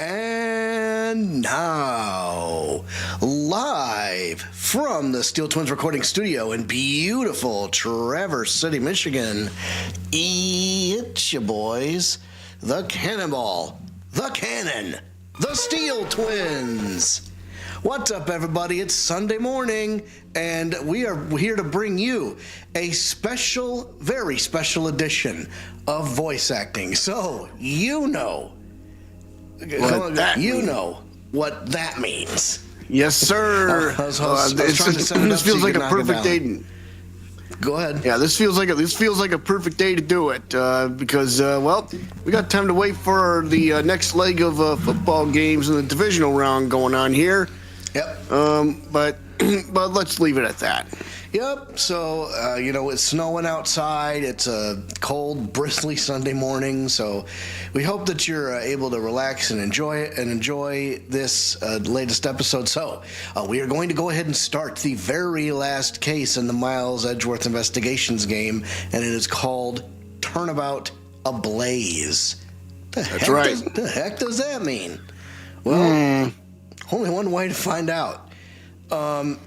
And now, live from the Steel Twins recording studio in beautiful Traverse City, Michigan, it's your boys, the Cannonball, the Cannon, the Steel Twins. What's up, everybody? It's Sunday morning, and we are here to bring you a special, very special edition of voice acting. So, you know what that means. Yes, sir. This feels like a perfect day. Go ahead. Yeah, this feels like a perfect day to do it because we got time to wait for the next leg of football games in the divisional round going on here. Yep. But let's leave it at that. Yep. So, it's snowing outside. It's a cold, bristly Sunday morning. So we hope that you're able to relax and enjoy it and enjoy this latest episode. So we are going to go ahead and start the very last case in the Miles Edgeworth Investigations game, and it is called Turnabout Ablaze. That's right. The heck does that mean? Well, only one way to find out. To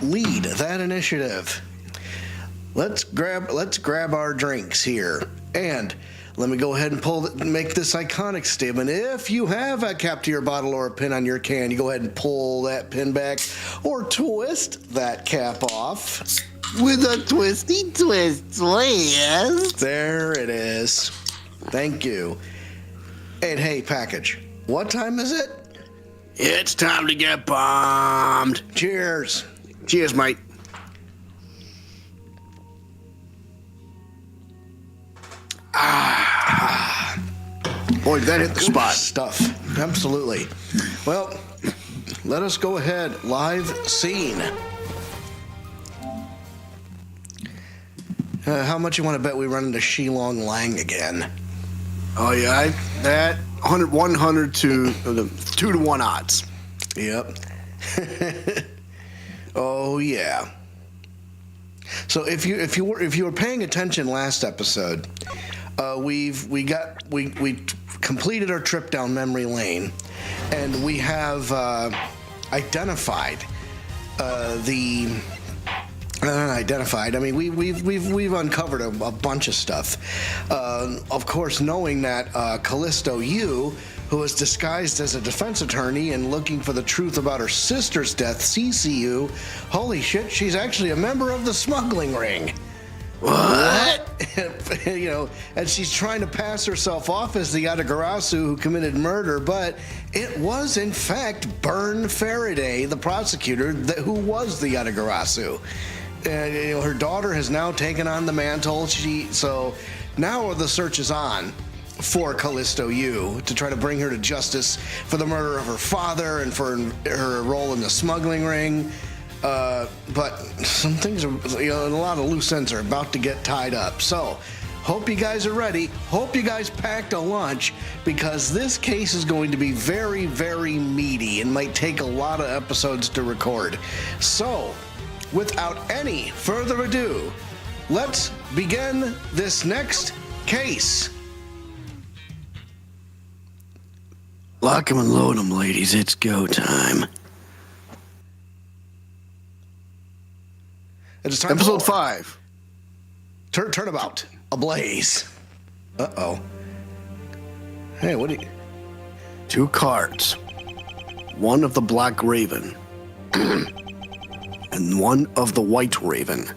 lead that initiative, let's grab our drinks here, and let me go ahead and make this iconic statement. If you have a cap to your bottle or a pin on your can, you go ahead and pull that pin back or twist that cap off with a twisty twist. There it is. Thank you. And hey, package, what time is it? It's time to get bombed. Cheers. Cheers, mate. Boy, that hit the spot. Stuff. Absolutely. Well, let us go ahead. Live scene. How much you want to bet we run into Shilong Lang again? Oh, yeah. That 100 to 2 to 1 odds. Yep. Oh, yeah. So if you were paying attention last episode, we completed our trip down memory lane, and we have identified unidentified. I mean, we've uncovered a bunch of stuff. Of course, knowing that Calisto Yew, who was disguised as a defense attorney and looking for the truth about her sister's death, CCU, holy shit, she's actually a member of the smuggling ring. What? And she's trying to pass herself off as the Yatagarasu who committed murder, but it was, in fact, Byrrne Faraday, the prosecutor, who was the Yatagarasu. Her daughter has now taken on the mantle. So now the search is on for Calisto Yew to try to bring her to justice for the murder of her father and for her role in the smuggling ring. But some things are, a lot of loose ends are about to get tied up. So hope you guys are ready. Hope you guys packed a lunch, because this case is going to be very, very meaty and might take a lot of episodes to record. So, without any further ado, let's begin this next case. Lock 'em and load 'em, ladies. It's go time. It is time Episode for 5. Turnabout Ablaze. Uh-oh. Hey, what do you... 2 cards. One of the Black Raven. And one of the White Raven.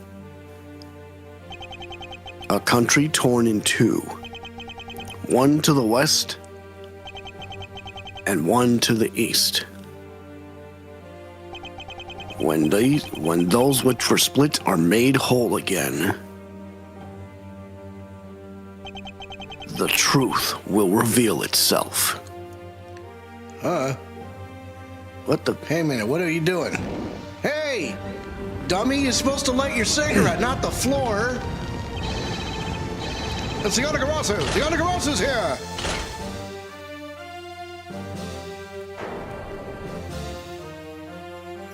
A country torn in 2. One to the west and one to the east. When those which were split are made whole again, the truth will reveal itself. What the... Hey, minute, what are you doing? Hey! Dummy, you're supposed to light your cigarette, not the floor. It's the Yatagarasu! The Yatagarasu's here!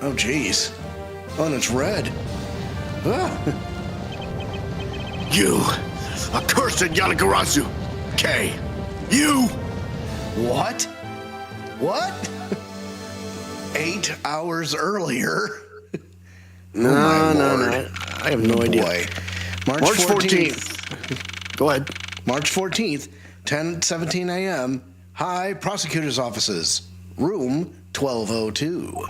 Oh, jeez. Oh, and it's red. Ah. You, accursed Yatagarasu! K, you What? What? 8 hours earlier? No. I have no idea. Boy. March 14th. Go ahead. March 14th, 10:17 a.m. High Prosecutor's Offices, room 1202.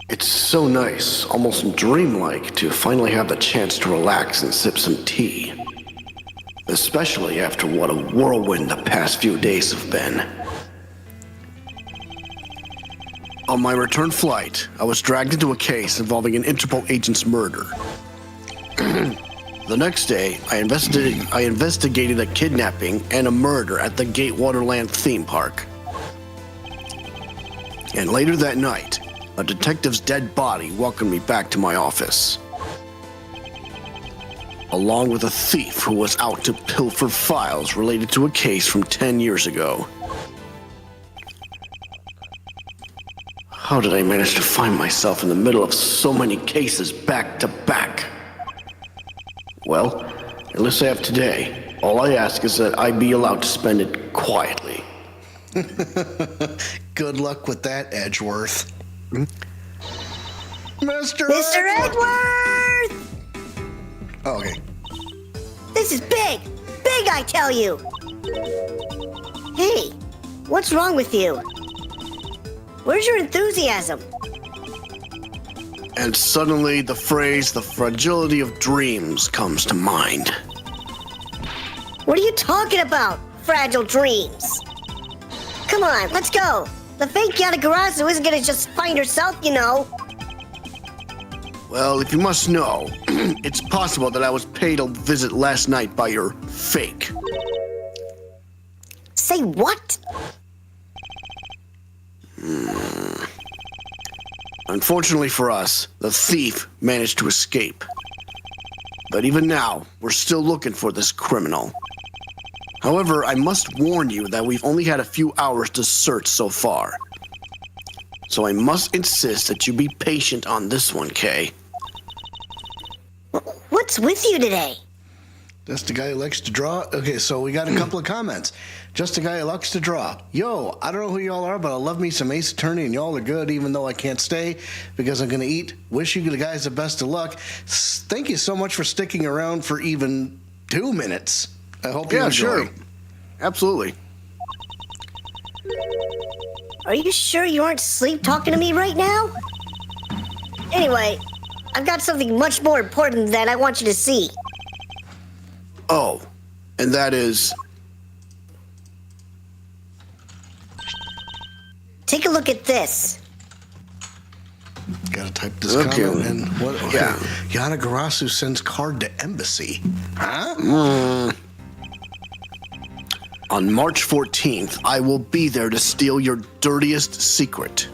It's so nice, almost dreamlike, to finally have the chance to relax and sip some tea. Especially after what a whirlwind the past few days have been. On my return flight, I was dragged into a case involving an Interpol agent's murder. The next day, I investigated a kidnapping and a murder at the Gatewaterland theme park. And later that night, a detective's dead body welcomed me back to my office, along with a thief who was out to pilfer files related to a case from 10 years ago. How did I manage to find myself in the middle of so many cases back to back? Well, unless I have today, all I ask is that I be allowed to spend it quietly. Good luck with that, Edgeworth. Mr. Edgeworth! Oh, okay. This is big! Big, I tell you! Hey, what's wrong with you? Where's your enthusiasm? And suddenly the phrase, the fragility of dreams, comes to mind. What are you talking about, fragile dreams? Come on, let's go! The fake Yatagarasu isn't gonna just find herself, you know. Well, if you must know, it's possible that I was paid a visit last night by your fake. Say what? Unfortunately for us, the thief managed to escape. But even now, we're still looking for this criminal. However, I must warn you that we've only had a few hours to search so far. So I must insist that you be patient on this one, Kay. What's with you today? Just a guy who likes to draw. Okay, so we got a couple of comments. Just a guy who likes to draw. Yo, I don't know who y'all are, but I love me some Ace Attorney, and y'all are good, even though I can't stay because I'm going to eat. Wish you guys the best of luck. Thank you so much for sticking around for even 2 minutes. I hope you enjoy. Sure. Absolutely. Are you sure you aren't sleep talking to me right now? Anyway, I've got something much more important than that I want you to see. Oh, and that is... Take a look at this. Gotta type this Okay. comment in. What? Yeah. Yatagarasu sends card to embassy. Huh? On March 14th, I will be there to steal your dirtiest secret.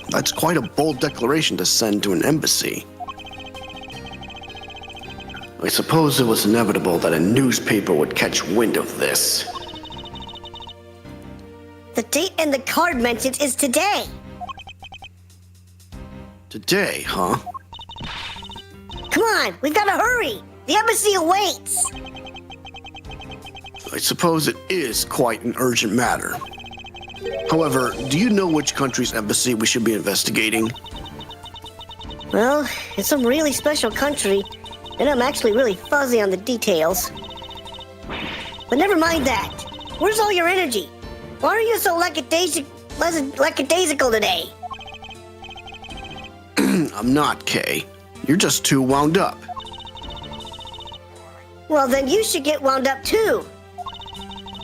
That's quite a bold declaration to send to an embassy. I suppose it was inevitable that a newspaper would catch wind of this. The date and the card mentions is today. Today, huh? Come on, we've got to hurry. The embassy awaits. I suppose it is quite an urgent matter. However, do you know which country's embassy we should be investigating? Well, it's some really special country, and I'm actually really fuzzy on the details. But never mind that. Where's all your energy? Why are you so lackadaisical today? I'm not, Kay. You're just too wound up. Well, then you should get wound up too.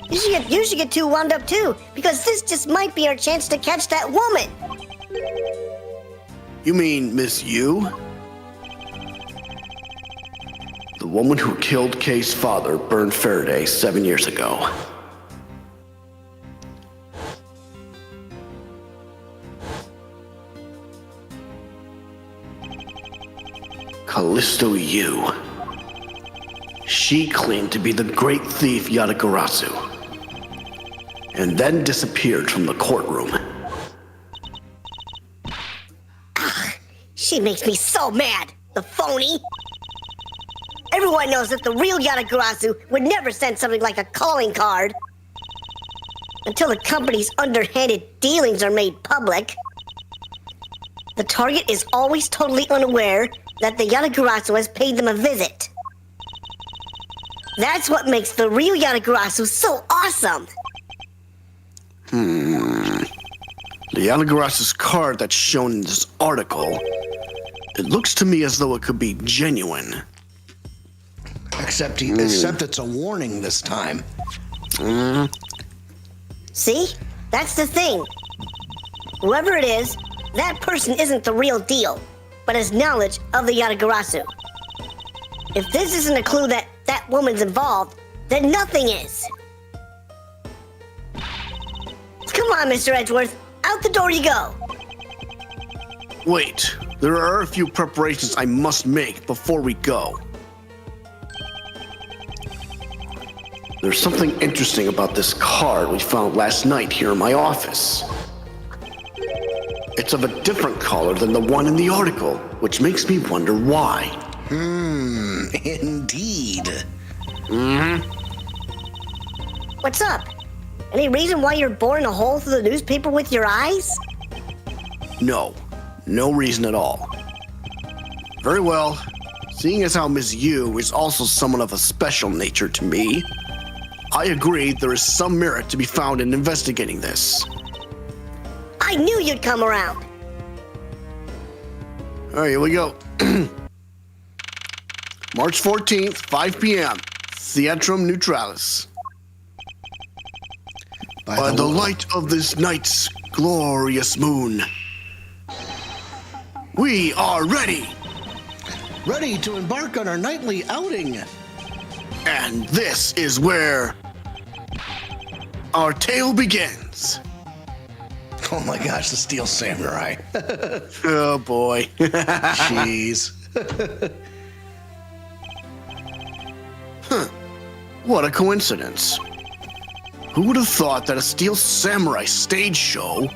You should get too wound up too, because this just might be our chance to catch that woman. You mean Miss Yew? The woman who killed Kay's father, Byrrne Faraday, 7 years ago. Calisto Yew. She claimed to be the great thief Yatagarasu, and then disappeared from the courtroom. She makes me so mad, the phony. Everyone knows that the real Yatagarasu would never send something like a calling card. Until the company's underhanded dealings are made public. The target is always totally unaware that the Yatagarasu has paid them a visit. That's what makes the real Yatagarasu so awesome. The Yatagarasu's card that's shown in this article, it looks to me as though it could be genuine. Except it's a warning this time. See? That's the thing. Whoever it is, that person isn't the real deal, but has knowledge of the Yatagarasu. If this isn't a clue that that woman's involved, then nothing is. Come on, Mr. Edgeworth. Out the door you go. Wait, there are a few preparations I must make before we go. There's something interesting about this card we found last night here in my office. It's of a different color than the one in the article, which makes me wonder why. Indeed. What's up? Any reason why you're boring a hole through the newspaper with your eyes? No reason at all. Very well. Seeing as how Ms. Yew is also someone of a special nature to me, I agree there is some merit to be found in investigating this. I knew you'd come around. All right, here we go. March 14th, 5 p.m. Theatrum Neutralis. By the light of this night's glorious moon, we are ready. Ready to embark on our nightly outing. And this is where our tale begins. Oh my gosh, the Steel Samurai. Oh boy. Jeez. What a coincidence. Who would have thought that a Steel Samurai stage show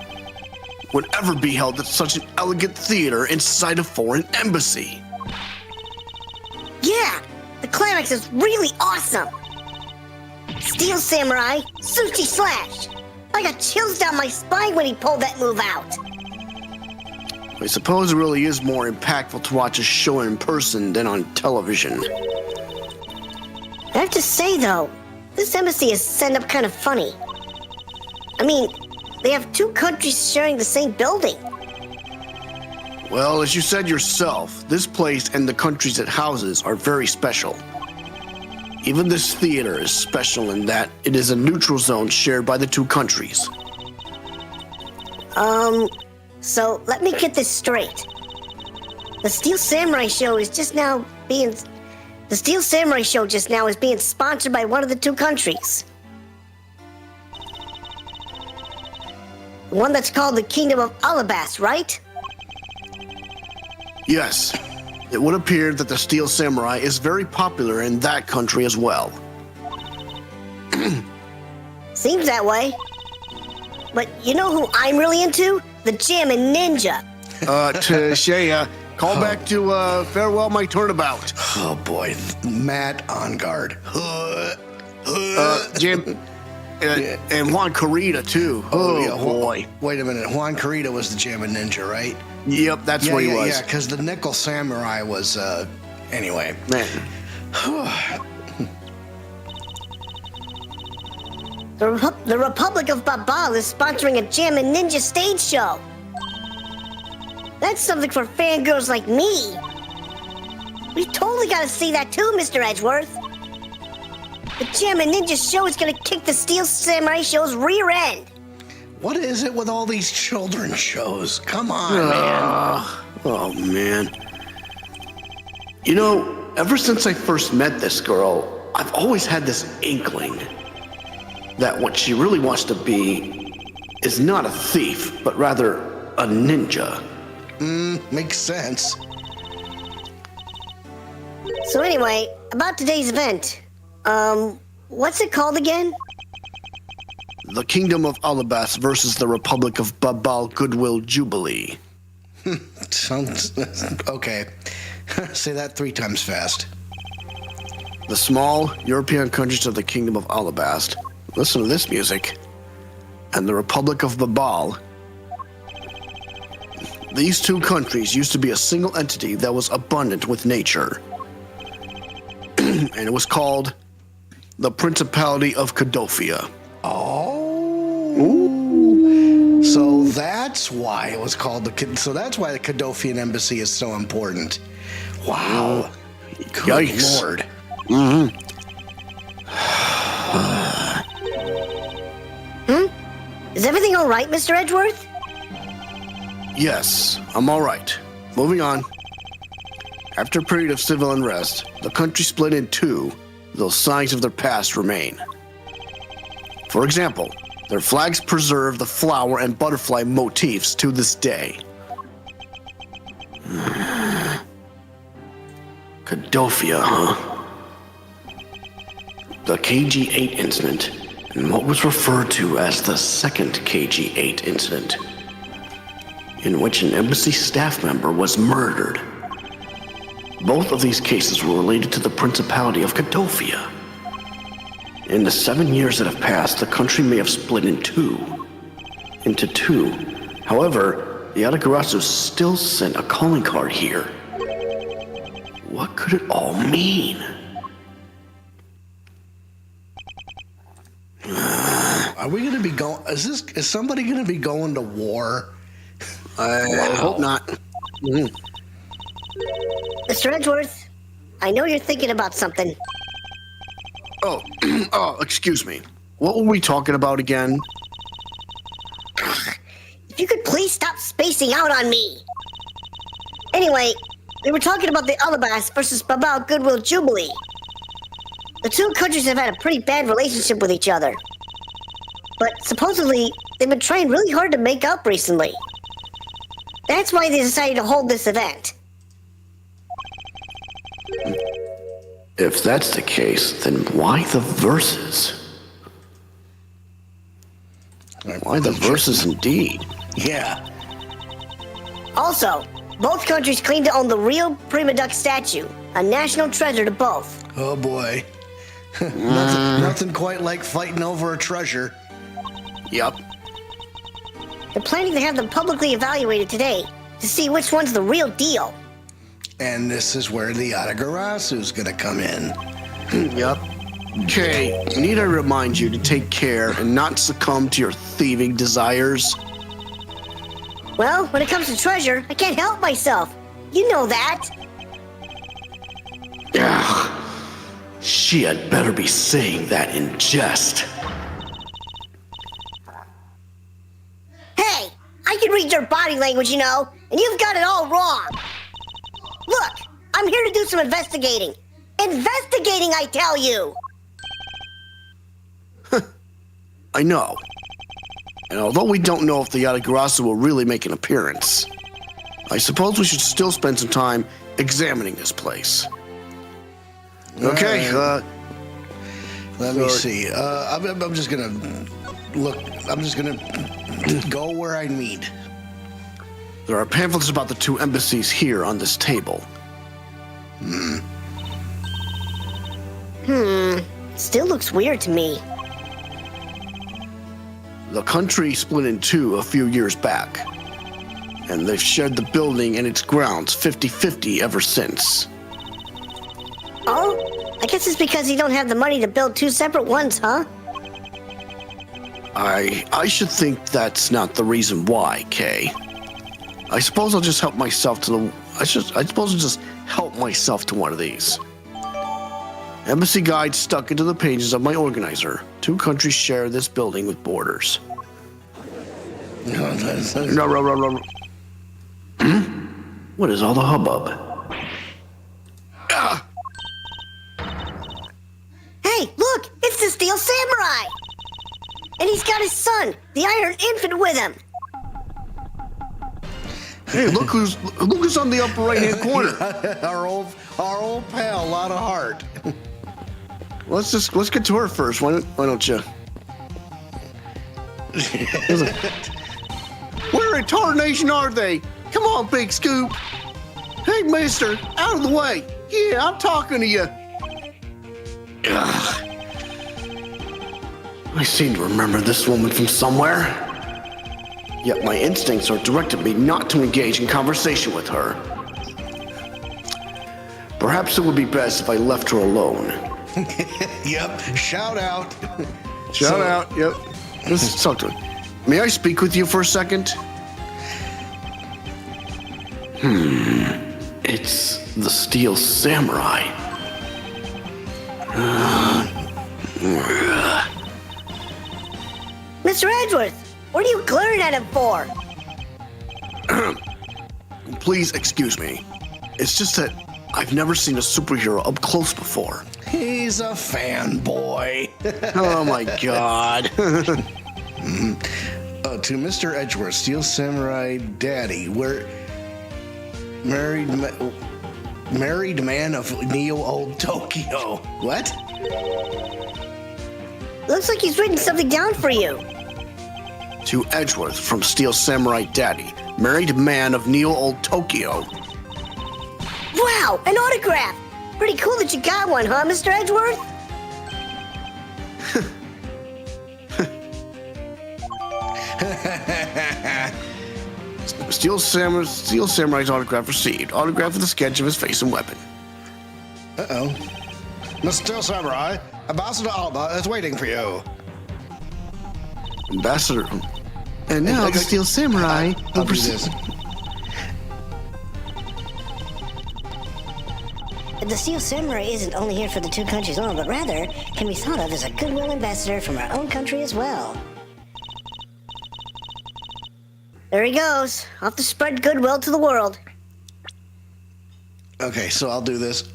would ever be held at such an elegant theater inside a foreign embassy? Yeah, the climax is really awesome. Steel Samurai, Sushi Slash. I got chills down my spine when he pulled that move out. I suppose it really is more impactful to watch a show in person than on television. I have to say, though, this embassy is set up kind of funny. I mean, they have two countries sharing the same building. Well, as you said yourself, this place and the countries it houses are very special. Even this theater is special in that it is a neutral zone shared by the two countries. So let me get this straight. The Steel Samurai show just now is being sponsored by one of the two countries. The one that's called the Kingdom of Alabas, right? Yes, it would appear that the Steel Samurai is very popular in that country as well. Seems that way. But you know who I'm really into? The Jammin' Ninja. Shea, call back to Farewell My Turnabout. Oh boy, Matt on guard. Jim, and Juan Carita too. Oh, yeah, boy. Wait a minute, Juan Carita was the Jammin' Ninja, right? Yep, that's what he was. Yeah, because the Nickel Samurai was, anyway. Man. The Republic of Babal is sponsoring a Jammin' Ninja stage show. That's something for fangirls like me. We totally gotta see that too, Mr. Edgeworth. The Jammin' Ninja show is gonna kick the Steel Samurai show's rear end. What is it with all these children's shows? Come on, man. Oh, man. You know, ever since I first met this girl, I've always had this inkling that what she really wants to be is not a thief, but rather a ninja. Makes sense. So anyway, about today's event. What's it called again? The Kingdom of Alabas versus the Republic of Babal Goodwill Jubilee. Sounds okay. Say that 3 times fast. The small European countries of the Kingdom of Alabast, listen to this music, and the Republic of Babal. These two countries used to be a single entity that was abundant with nature. And it was called the Principality of Cadofia. Oh. Ooh. So that's why it was called so that's why the Cadofian embassy is so important. Wow. Good Yikes. Lord. Is everything all right, Mr. Edgeworth? Yes, I'm all right. Moving on. After a period of civil unrest, the country split in two, though signs of their past remain. For example, their flags preserve the flower and butterfly motifs to this day. Cadofia, huh? The KG-8 incident, and what was referred to as the second KG-8 incident, in which an embassy staff member was murdered. Both of these cases were related to the Principality of Cadofia. In the 7 years that have passed, the country may have split into two. However, the Yatagarasu still sent a calling card here. What could it all mean? Are we going to be going? Is somebody going to be going to war? I hope not. Mr. Edgeworth, I know you're thinking about something. Oh, excuse me. What were we talking about again? If you could please stop spacing out on me. Anyway, we were talking about the Alabast versus Babal Goodwill Jubilee. The two countries have had a pretty bad relationship with each other. But supposedly, they've been trying really hard to make up recently. That's why they decided to hold this event. If that's the case, then why the verses? Why the verses indeed? Yeah. Also, both countries claim to own the real Prima Duck statue, a national treasure to both. Oh boy. Nothing quite like fighting over a treasure. Yup. They're planning to have them publicly evaluated today to see which one's the real deal. And this is where the Yatagarasu's gonna come in. Yup. Okay, need I remind you to take care and not succumb to your thieving desires? Well, when it comes to treasure, I can't help myself. You know that. She had better be saying that in jest. Hey, I can read your body language, you know, and you've got it all wrong. Look, I'm here to do some investigating. Investigating, I tell you! I know. And although we don't know if the Yatagarasu will really make an appearance, I suppose we should still spend some time examining this place. Okay, Let me see. I'm just gonna look. I'm just gonna go where I need. there are pamphlets about the two embassies here on this table. Still looks weird to me. The country split in two a few years back, and they've shared the building and its grounds 50-50 ever since. Oh? I guess it's because you don't have the money to build two separate ones, huh? I should think that's not the reason why, Kay. I suppose I'll just help myself to I suppose I'll just help myself to one of these. Embassy guide stuck into the pages of my organizer. Two countries share this building with borders. No. What is all the hubbub? Hey, look! It's the Steel Samurai! And he's got his son, the Iron Infant, with him! Hey, look who's on the upper right-hand corner. our old pal, Lot of Heart. Let's get to her first. Why don't you? Where in tarnation are they? Come on, Big Scoop. Hey, mister, out of the way. Yeah, I'm talking to you. Ugh. I seem to remember this woman from somewhere. Yet my instincts are directing me not to engage in conversation with her. Perhaps it would be best if I left her alone. Yep, shout out. Shout out, yep. Let's talk to her. May I speak with you for a second? It's the Steel Samurai. Mr. Edgeworth, what are you glaring at him for? Please excuse me. It's just that I've never seen a superhero up close before. He's a fanboy. Oh my god. To Mr. Edgeworth, Steel Samurai Daddy, we're married man of Neo-Old Tokyo. What? Looks like he's written something down for you. To Edgeworth from Steel Samurai Daddy, married man of Neo-Old Tokyo. Wow, an autograph! Pretty cool that you got one, huh, Mr. Edgeworth? Steel Samurai's autograph received. Autograph with a sketch of his face and weapon. Uh-oh. Mr. Steel Samurai, Ambassador Alba is waiting for you. Ambassador. And now the Steel Samurai I'll will do this. The Steel Samurai isn't only here for the two countries only, but rather can be thought of as a goodwill ambassador from our own country as well. There he goes, off to spread goodwill to the world. Okay, so I'll do this.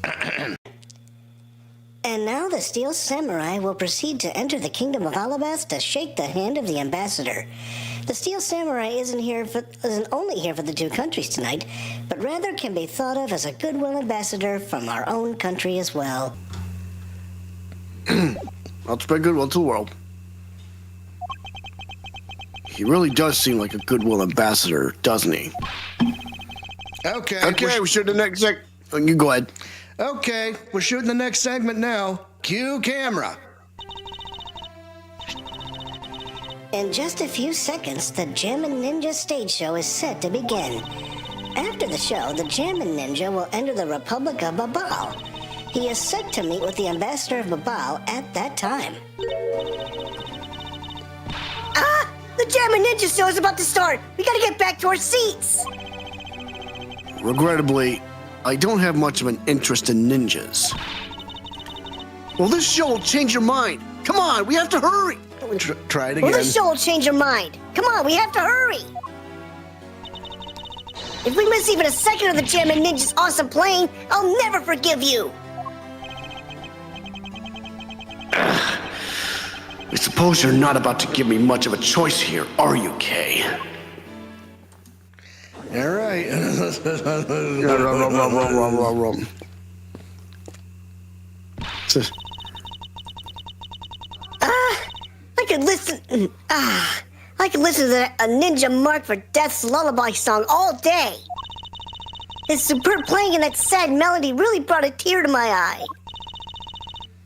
And now the Steel Samurai will proceed to enter the Kingdom of Alabast to shake the hand of the ambassador. The Steel Samurai isn't only here for the two countries tonight, but rather can be thought of as a goodwill ambassador from our own country as well. I'll spread goodwill to the world. He really does seem like a goodwill ambassador, doesn't he? Okay. Okay, we shoot the next sec. You go ahead. Okay, we're shooting the next segment now. Cue camera. In just a few seconds, the Jammin' Ninja stage show is set to begin. After the show, the Jammin' Ninja will enter the Republic of Babal. He is set to meet with the ambassador of Babal at that time. Ah! The Jammin' Ninja show is about to start! We gotta get back to our seats! Regrettably, I don't have much of an interest in ninjas. Well, this show will change your mind. Come on, we have to hurry. Try it Well, again. this show will change your mind. Come on, we have to hurry! If we miss even a second of the Jammin' Ninja's awesome playing, I'll never forgive you! I suppose you're not about to give me much of a choice here, are you, Kay? All right. I could listen to a Ninja Mark for Death's lullaby song all day. His superb playing and that sad melody really brought a tear to my eye.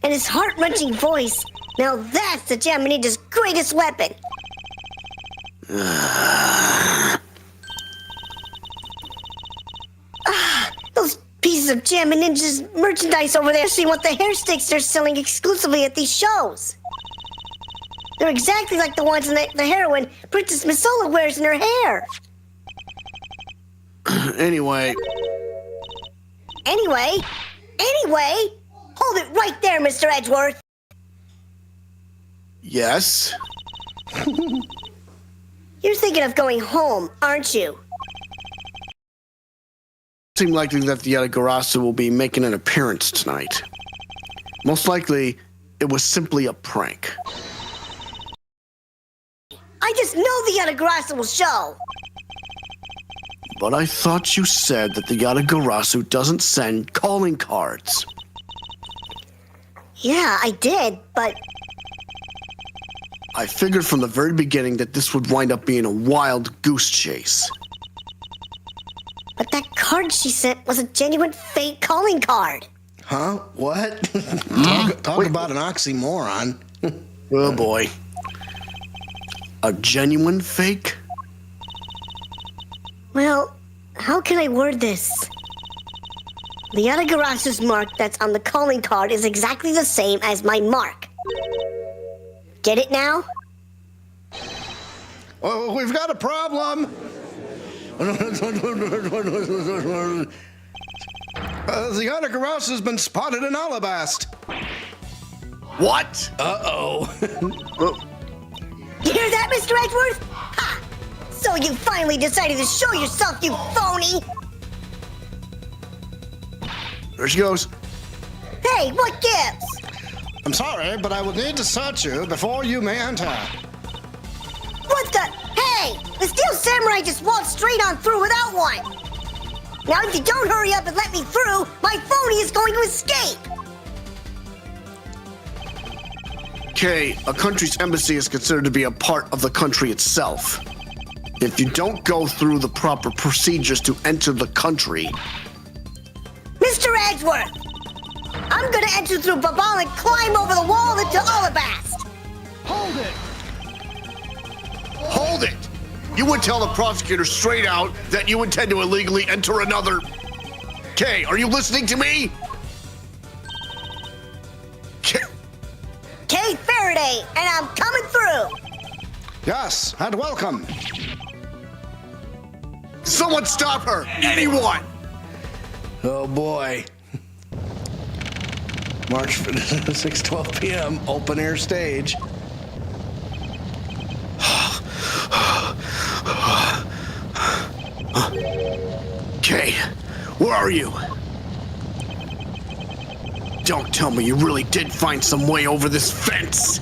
And his heart-wrenching voice, now that's the Jammin' Ninja's greatest weapon. Those pieces of Jammin' Ninja's merchandise over there seem what the hair sticks they're selling exclusively at these shows. They're exactly like the ones in the heroine Princess Misola wears in her hair. Anyway, hold it right there, Mr. Edgeworth. yes. You're thinking of going home, aren't you? Seems likely that the Yatagarasu will be making an appearance tonight. Most likely, it was simply a prank. I just know the Yatagarasu will show. But I thought you said that the Yatagarasu doesn't send calling cards. Yeah, I did, but I figured from the very beginning that this would wind up being a wild goose chase. that card she sent was a genuine fake calling card. Huh? What? Talk about an oxymoron. Oh boy. A genuine fake? Well, how can I word this? The Yatagarasu's mark that's on the calling card is exactly the same as my mark. Get it now? Oh, we've got a problem. The Yatagarasu has been spotted in Alabast. What? Uh-oh. You hear that, Mr. Edgeworth? Ha! So you finally decided to show yourself, you phony! There she goes. Hey, what gives? I'm sorry, but I will need to search you before you may enter. What the? Hey! The Steel Samurai just walked straight on through without one! Now if you don't hurry up and let me through, my phony is going to escape! Okay, a country's embassy is considered to be a part of the country itself. If you don't go through the proper procedures to enter the country... Mr. Edgeworth! I'm gonna enter through Babal and climb over the wall into Alabast! Hold it! Hold it! You would tell the prosecutor straight out that you intend to illegally enter another... Kay, are you listening to me? Kay Faraday, and I'm coming through! Yes, and welcome. Someone stop her! Anyone! Oh boy. March 6:12 p.m. open air stage. Kay, where are you? Don't tell me you really did find some way over this fence.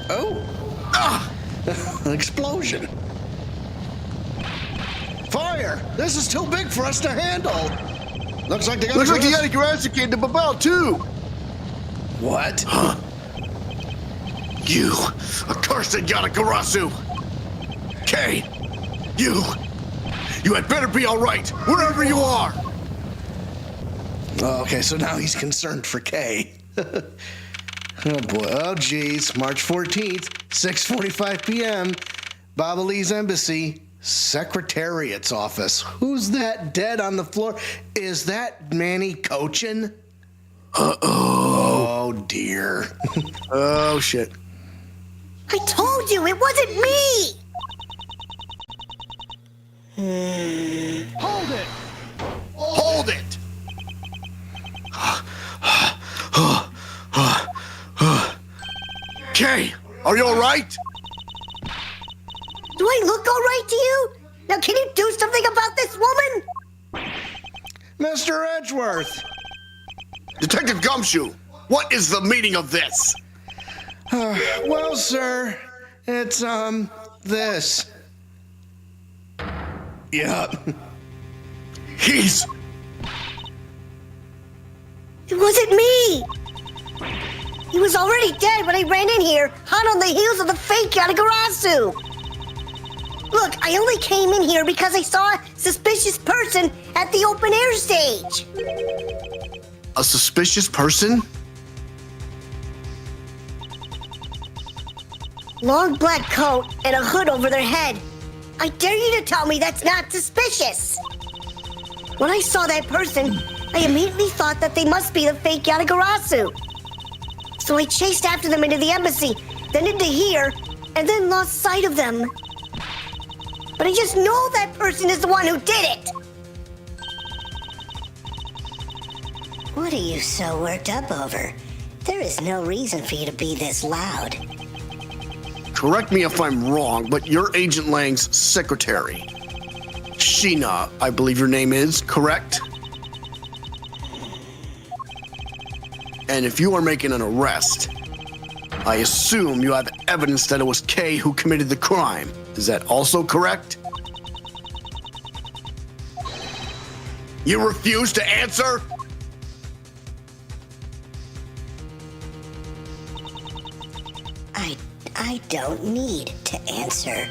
Oh. An explosion. Fire! This is too big for us to handle. Looks like the Yatagarasu came to Babel too. What? Huh? You accursed Yatagarasu. Kay, you had better be all right wherever you are. Oh, okay, so now he's concerned for Kay. Oh boy. Oh geez. March 14th, 6:45 p.m. Babali's Embassy, Secretariat's office. Who's that dead on the floor? Is that Manny Cochin? Uh-oh. Oh dear. Oh shit. I told you, it wasn't me! Hold it! Hold it! Kay, are you all right? Do I look all right to you? Now can you do something about this woman? Mr. Edgeworth! Detective Gumshoe, what is the meaning of this? Well, sir, it's, this. Yup. He's... It wasn't me! He was already dead when I ran in here, hot on the heels of the fake Yatagarasu! Look, I only came in here because I saw a suspicious person at the open air stage! A suspicious person? Long black coat and a hood over their head. I dare you to tell me that's not suspicious! When I saw that person, I immediately thought that they must be the fake Yatagarasu. So I chased after them into the embassy, then into here, and then lost sight of them. But I just know that person is the one who did it! What are you so worked up over? There is no reason for you to be this loud. Correct me if I'm wrong, but you're Agent Lang's secretary. Sheena, I believe your name is, correct? And if you are making an arrest, I assume you have evidence that it was Kay who committed the crime. Is that also correct? You refuse to answer? I don't need to answer.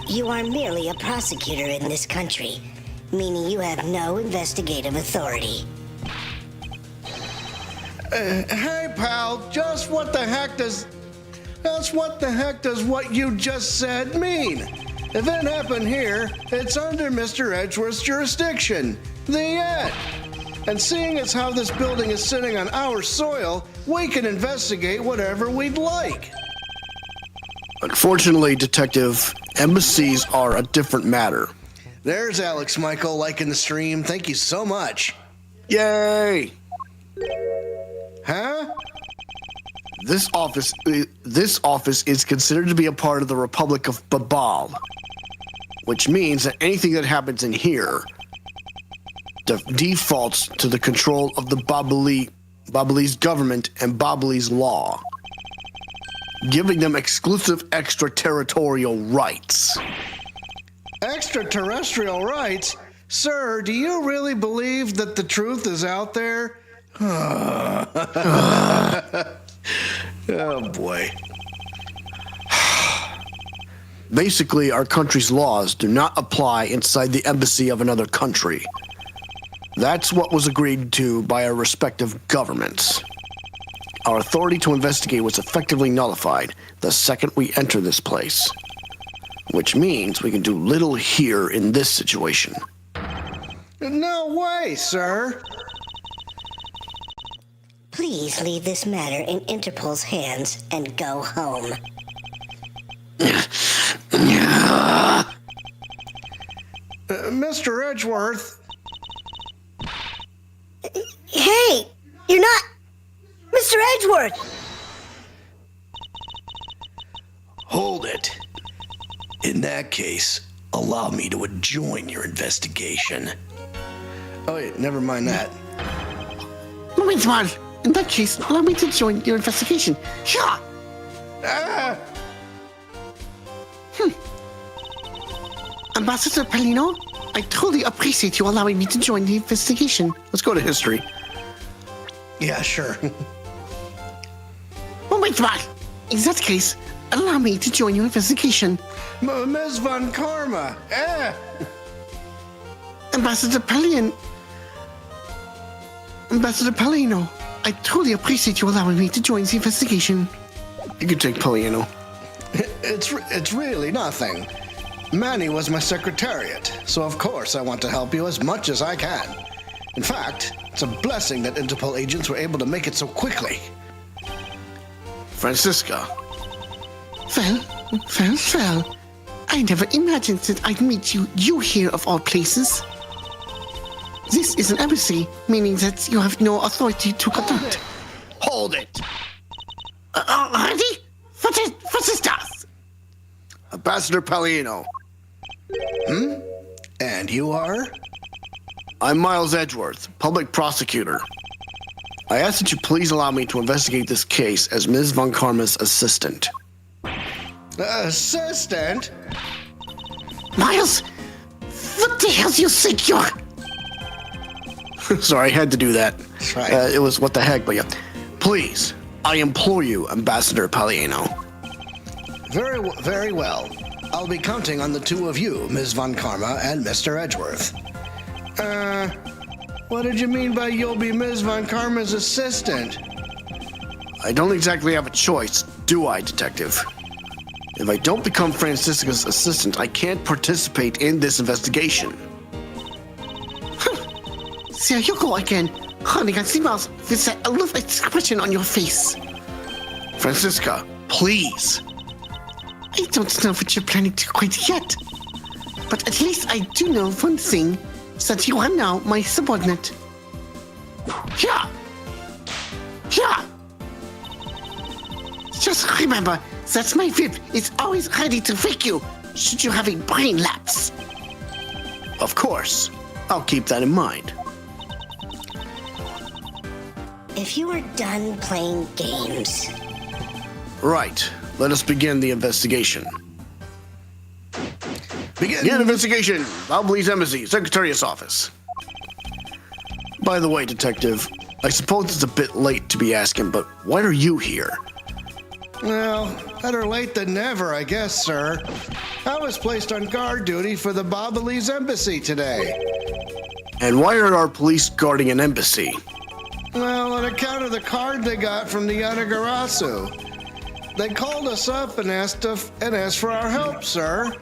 You are merely a prosecutor in this country. meaning you have no investigative authority. Hey, pal, just what the heck does what you just said mean? If it happened here, it's under Mr. Edgeworth's jurisdiction. The end. And seeing as how this building is sitting on our soil, we can investigate whatever we'd like. Unfortunately, Detective, embassies are a different matter. There's Alex Michael liking the stream. Thank you so much. Yay! Huh? This office is considered to be a part of the Republic of Babal, which means that anything that happens in here defaults to the control of the Babalese government and Babalese law, giving them exclusive extraterritorial rights. Extraterrestrial rights? Sir, do you really believe that the truth is out there? Oh boy. Basically, our country's laws do not apply inside the embassy of another country. That's what was agreed to by our respective governments. Our authority to investigate was effectively nullified the second we enter this place, which means we can do little here in this situation. No way, sir. Please leave this matter in Interpol's hands and go home. Mr. Edgeworth. Hey! You're not... Mr. Edgeworth! Hold it. In that case, allow me to join your investigation. Oh, wait, never mind that. Wait, Miles. In that case, allow me to join your investigation. Sure. Ah! Ambassador Palino, I totally appreciate you allowing me to join the investigation. Let's go to history. Yeah, sure. Wait, Miles. In that case, allow me to join your investigation. Ms. Von Karma. Ambassador Palino, I totally appreciate you allowing me to join the investigation. You can take Poliano. It's really nothing. Manny was my secretariat, so of course I want to help you as much as I can. In fact, it's a blessing that Interpol agents were able to make it so quickly. Francisca. Well. I never imagined that I'd meet you here of all places. This is an embassy, meaning that you have no authority to conduct. Hold it! Already? What is that? Ambassador Palino. And you are? I'm Miles Edgeworth, public prosecutor. I ask that you please allow me to investigate this case as Ms. Von Karma's assistant. Assistant? Miles, what the hell do you think you're... Sorry, I had to do that. That's right. It was what the heck, but yeah. Please, I implore you, Ambassador Palino. Very well. I'll be counting on the two of you, Ms. Von Karma and Mr. Edgeworth. What did you mean by you'll be Ms. Von Karma's assistant? I don't exactly have a choice, do I, Detective? If I don't become Francisca's assistant, I can't participate in this investigation. There you go again, holding on the mouth with that aloof expression on your face. Francisca, please. I don't know what you're planning to quite yet, but at least I do know one thing, that you are now my subordinate. Yeah. Just remember that my whip is always ready to wake you should you have a brain lapse. Of course. I'll keep that in mind. If you are done playing games... Right. Let us begin the investigation. Begin investigation! Babalese Embassy, Secretariat's Office. By the way, Detective, I suppose it's a bit late to be asking, but why are you here? Well, better late than never, I guess, sir. I was placed on guard duty for the Babalese embassy today. And why are our police guarding an embassy? Well, on account of the card they got from the Yatagarasu. They called us up and asked for our help, sir.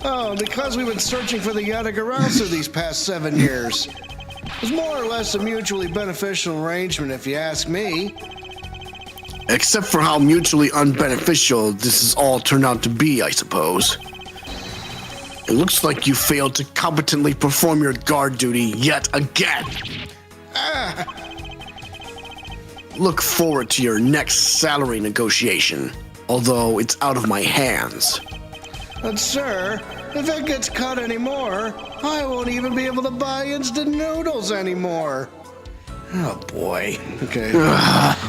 Oh, because we've been searching for the Yatagarasu these past 7 years. It was more or less a mutually beneficial arrangement, if you ask me. Except for how mutually unbeneficial this has all turned out to be, I suppose. It looks like you failed to competently perform your guard duty yet again. Look forward to your next salary negotiation, although it's out of my hands. But sir, if it gets cut anymore, I won't even be able to buy instant noodles anymore. Oh boy. Okay.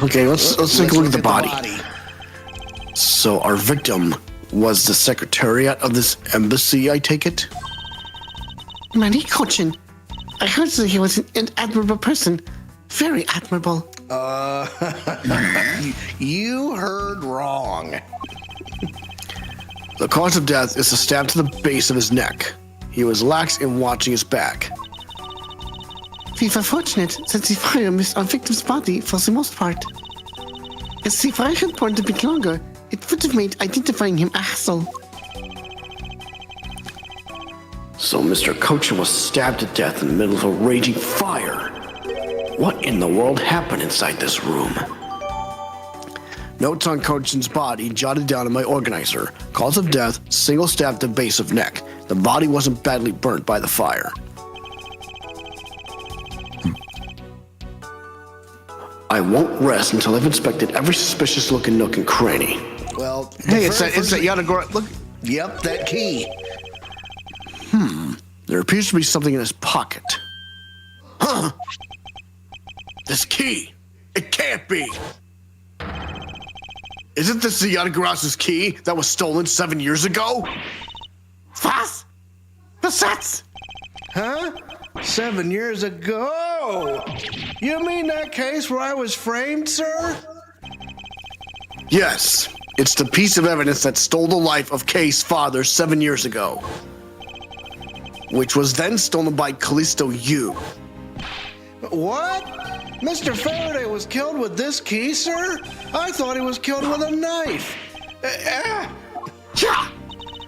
Okay, let's take a look at the body. So our victim was the secretariat of this embassy, I take it? Manny Cochin. I heard that he was an admirable person. Very admirable. You heard wrong. The cause of death is a stab to the base of his neck. He was lax in watching his back. We were fortunate that the fire missed our victim's body for the most part. If the fire had burned a bit longer, it would have made identifying him a hassle. So Mr. Cochin was stabbed to death in the middle of a raging fire. What in the world happened inside this room? Notes on Cochin's body jotted down in my organizer. Cause of death, single stab to base of neck. The body wasn't badly burnt by the fire. I won't rest until I've inspected every suspicious-looking nook and cranny. Well, Hey, it's that Yatagarasu. Look. Yep, that key. There appears to be something in his pocket. Huh? This key. It can't be. Isn't this the Yatagarasu's key that was stolen 7 years ago? Was? Was that? Huh? 7 years ago? You mean that case where I was framed, sir? Yes. It's the piece of evidence that stole the life of Kay's father 7 years ago, which was then stolen by Calisto Yew. What? Mr. Faraday was killed with this key, sir? I thought he was killed with a knife. Yeah!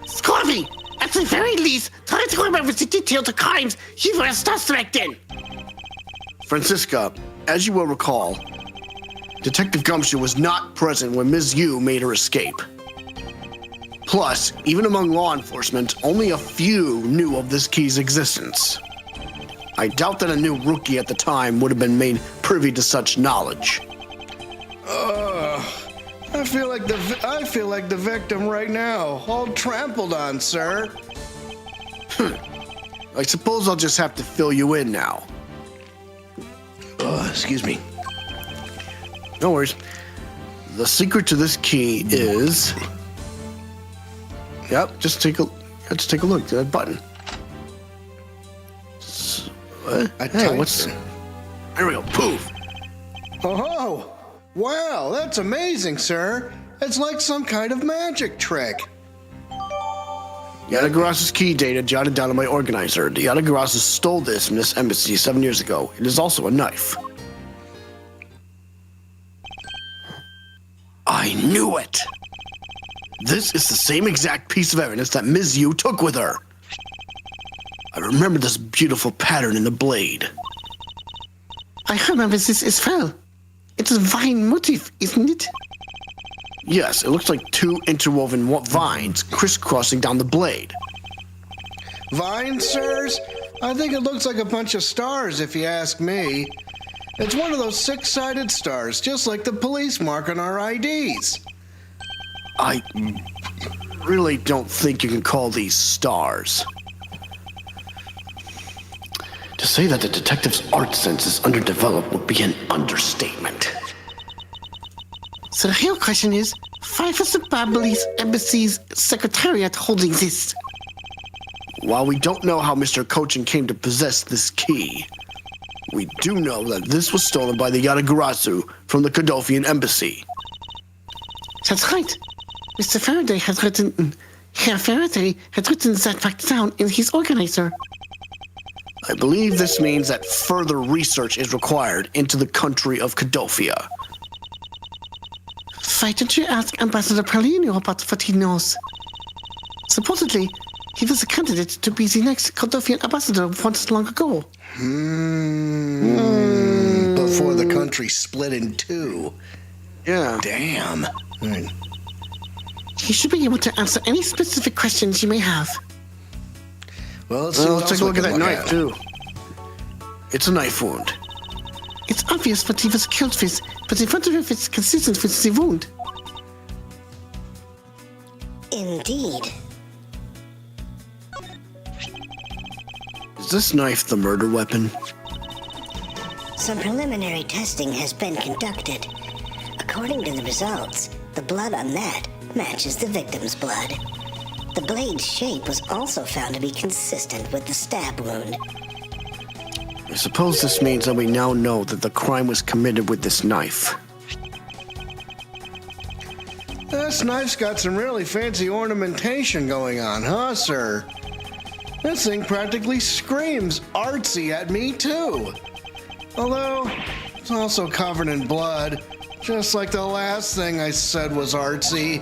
Scurvy! At the very least, try to remember the details of crimes you were suspect in. Francisca, as you will recall, Detective Gumshoe was not present when Ms. Yew made her escape. Plus, even among law enforcement, only a few knew of this key's existence. I doubt that a new rookie at the time would have been made privy to such knowledge. I feel like the victim right now, all trampled on, sir. I suppose I'll just have to fill you in now. Excuse me. No worries. The secret to this key is... Yep, just take a look at that button. What? Hey, what's... There we go, poof. Oh, wow, that's amazing, sir. It's like some kind of magic trick. Yatagarasu's key data jotted down in my organizer. The Yatagarasu stole this from this embassy 7 years ago. It is also a knife. I knew it! This is the same exact piece of evidence that Ms. Yew took with her. I remember this beautiful pattern in the blade. I remember this as well. It's a vine motif, isn't it? Yes, it looks like two interwoven vines crisscrossing down the blade. Vine, sirs? I think it looks like a bunch of stars, if you ask me. It's one of those six-sided stars, just like the police mark on our IDs. I really don't think you can call these stars. To say that the detective's art sense is underdeveloped would be an understatement. So the real question is, why was the Babalese embassy's secretariat holding this? While we don't know how Mr. Cochin came to possess this key, we do know that this was stolen by the Yatagarasu from the Kodofian embassy. That's right. Mr. Faraday has written... Herr Faraday had written that fact down in his organizer. I believe this means that further research is required into the country of Cadofia. Why don't you ask Ambassador Paulino about what he knows? Supposedly, he was a candidate to be the next Cadofian ambassador once long ago. Before the country split in two. Yeah. Damn. Right. He should be able to answer any specific questions you may have. Well, let's see what let's else take a look we at can that knife, too. It's a knife wound. It's obvious what he was killed with, but I wonder if it's consistent with the wound. Indeed. Is this knife the murder weapon? Some preliminary testing has been conducted. According to the results, the blood on that matches the victim's blood. The blade's shape was also found to be consistent with the stab wound. I suppose this means that we now know that the crime was committed with this knife. This knife's got some really fancy ornamentation going on, huh, sir? This thing practically screams artsy at me, too. Although, it's also covered in blood, just like the last thing I said was artsy.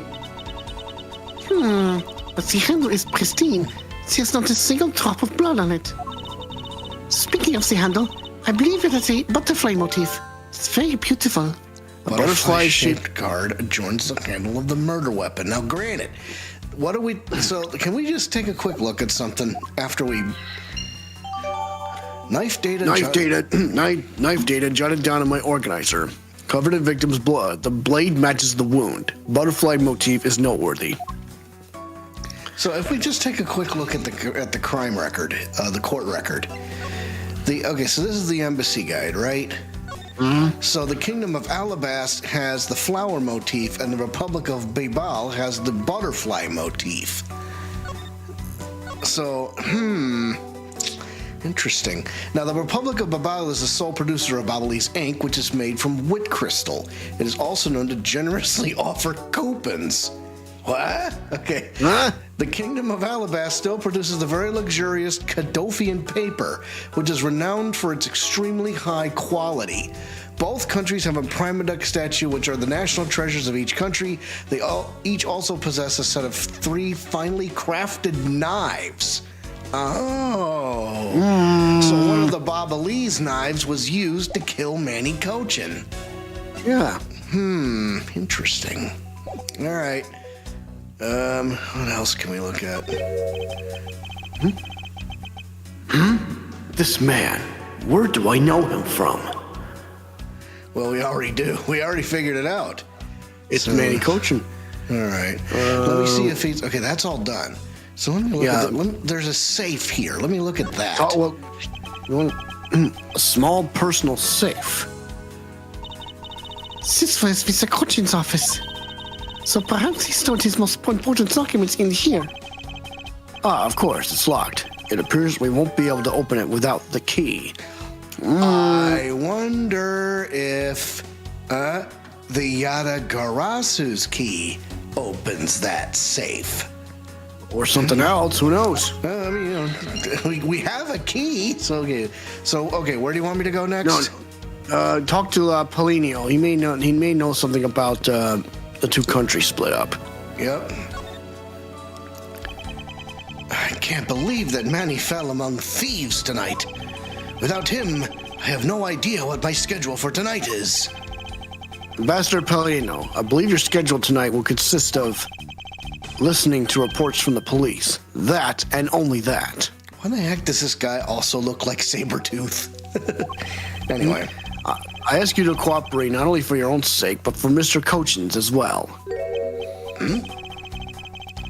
But the handle is pristine. There's not a single drop of blood on it. Speaking of the handle, I believe it has a butterfly motif. It's very beautiful. A butterfly-shaped card adorns the handle of the murder weapon. Now, granted, can we just take a quick look at something after we... Knife data jotted down in my organizer. Covered in victim's blood. The blade matches the wound. Butterfly motif is noteworthy. So if we just take a quick look at the crime record, the court record. So this is the embassy guide, right? Mm-hmm. So the Kingdom of Alabast has the flower motif, and the Republic of Babal has the butterfly motif. So, interesting. Now, the Republic of Babal is the sole producer of Babalese ink, which is made from wit crystal. It is also known to generously offer coupons. What? Okay. Huh? The Kingdom of Alabast still produces the very luxurious Cadofian paper, which is renowned for its extremely high quality. Both countries have a Primaduck statue, which are the national treasures of each country. They each also possess a set of 3 finely crafted knives. Oh. So one of the Babalese knives was used to kill Manny Cochin. Yeah. Interesting. All right. What else can we look at? This man, where do I know him from? Well, we already do. We already figured it out. It's Manny Cochin. All right. Let me see if he's... Okay, that's all done. So let me look at there's a safe here. Let me look at that. Oh, well, you want a small personal safe. This was Mr. Cochin's office. So perhaps he stored his most important documents in here. Of course, it's locked. It appears we won't be able to open it without the key. I wonder if the Yatagarasu's key opens that safe. Or something else, who knows? I mean, we have a key. So, where do you want me to go next? No, talk to Paulinho. He may know something about the 2 countries split up. Yep. I can't believe that Manny fell among thieves tonight. Without him, I have no idea what my schedule for tonight is. Ambassador Paulinho, I believe your schedule tonight will consist of listening to reports from the police. That and only that. Why the heck does this guy also look like Sabretooth? Anyway. I ask you to cooperate not only for your own sake, but for Mr. Cochin's as well.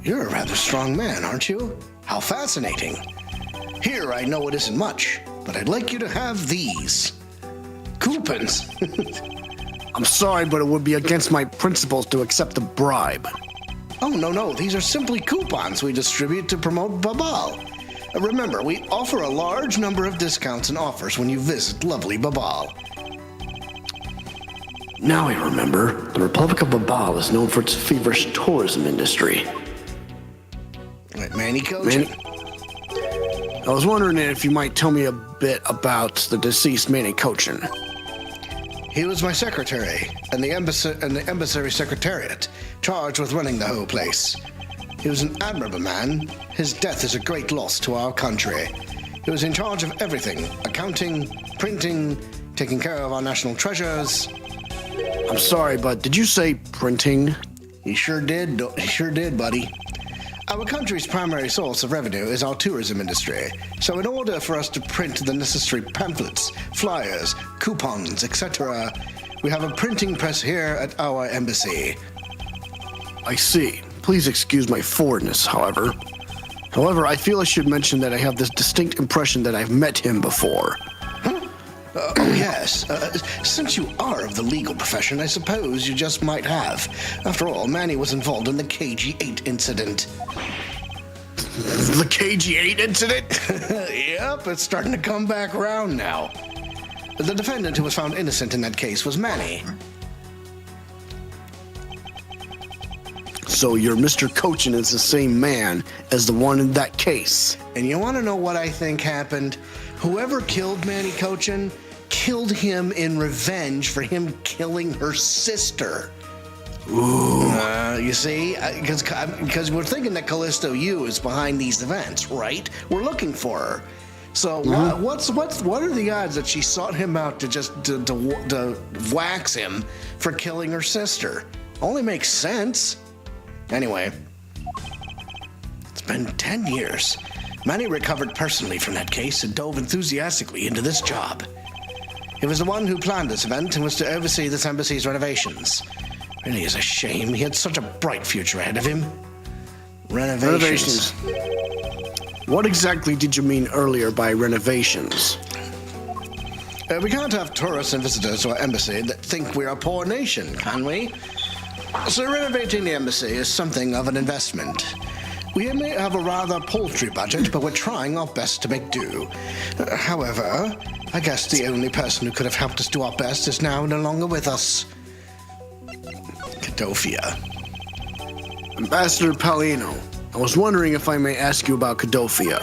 You're a rather strong man, aren't you? How fascinating. Here, I know it isn't much, but I'd like you to have these. Coupons. I'm sorry, but it would be against my principles to accept a bribe. Oh, no. These are simply coupons we distribute to promote Babal. Remember, we offer a large number of discounts and offers when you visit lovely Babal. Now I remember. The Republic of Babal is known for its feverish tourism industry. Wait, Manny Cochin? I was wondering if you might tell me a bit about the deceased Manny Cochin. He was my secretary and the embassy secretariat, charged with running the whole place. He was an admirable man. His death is a great loss to our country. He was in charge of everything: accounting, printing, taking care of our national treasures. I'm sorry, but did you say printing? He sure did. He sure did, buddy. Our country's primary source of revenue is our tourism industry. So in order for us to print the necessary pamphlets, flyers, coupons, etc., we have a printing press here at our embassy. I see. Please excuse my forwardness, however. However, I feel I should mention that I have this distinct impression that I've met him before. Oh, yes. Since you are of the legal profession, I suppose you just might have. After all, Manny was involved in the KG-8 incident. The KG-8 incident? Yep, it's starting to come back around now. The defendant who was found innocent in that case was Manny. So your Mr. Cochin is the same man as the one in that case. And you want to know what I think happened? Whoever killed Manny Cochin killed him in revenge for him killing her sister. Ooh. You see, because we're thinking that Calisto Yew is behind these events, right? We're looking for her. So what are the odds that she sought him out to just to wax him for killing her sister? Only makes sense. Anyway, it's been 10 years. Manny recovered personally from that case and dove enthusiastically into this job. He was the one who planned this event and was to oversee this embassy's renovations. Really is a shame. He had such a bright future ahead of him. Renovations. What exactly did you mean earlier by renovations? We can't have tourists and visitors to our embassy that think we're a poor nation, can we? So renovating the embassy is something of an investment. We may have a rather paltry budget, but we're trying our best to make do. However, I guess the only person who could have helped us do our best is now no longer with us. Cadofia. Ambassador Palino, I was wondering if I may ask you about Cadofia.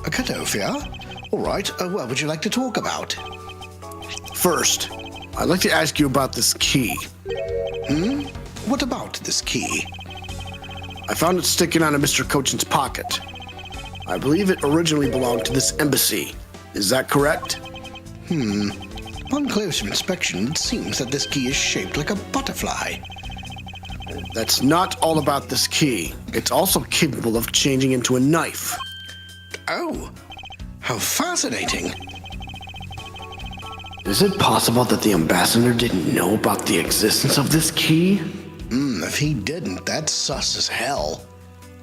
Cadofia? All right, what would you like to talk about? First, I'd like to ask you about this key. What about this key? I found it sticking out of Mr. Cochin's pocket. I believe it originally belonged to this embassy. Is that correct? Upon closer inspection, it seems that this key is shaped like a butterfly. That's not all about this key. It's also capable of changing into a knife. Oh, how fascinating. Is it possible that the ambassador didn't know about the existence of this key? If he didn't, that's sus as hell.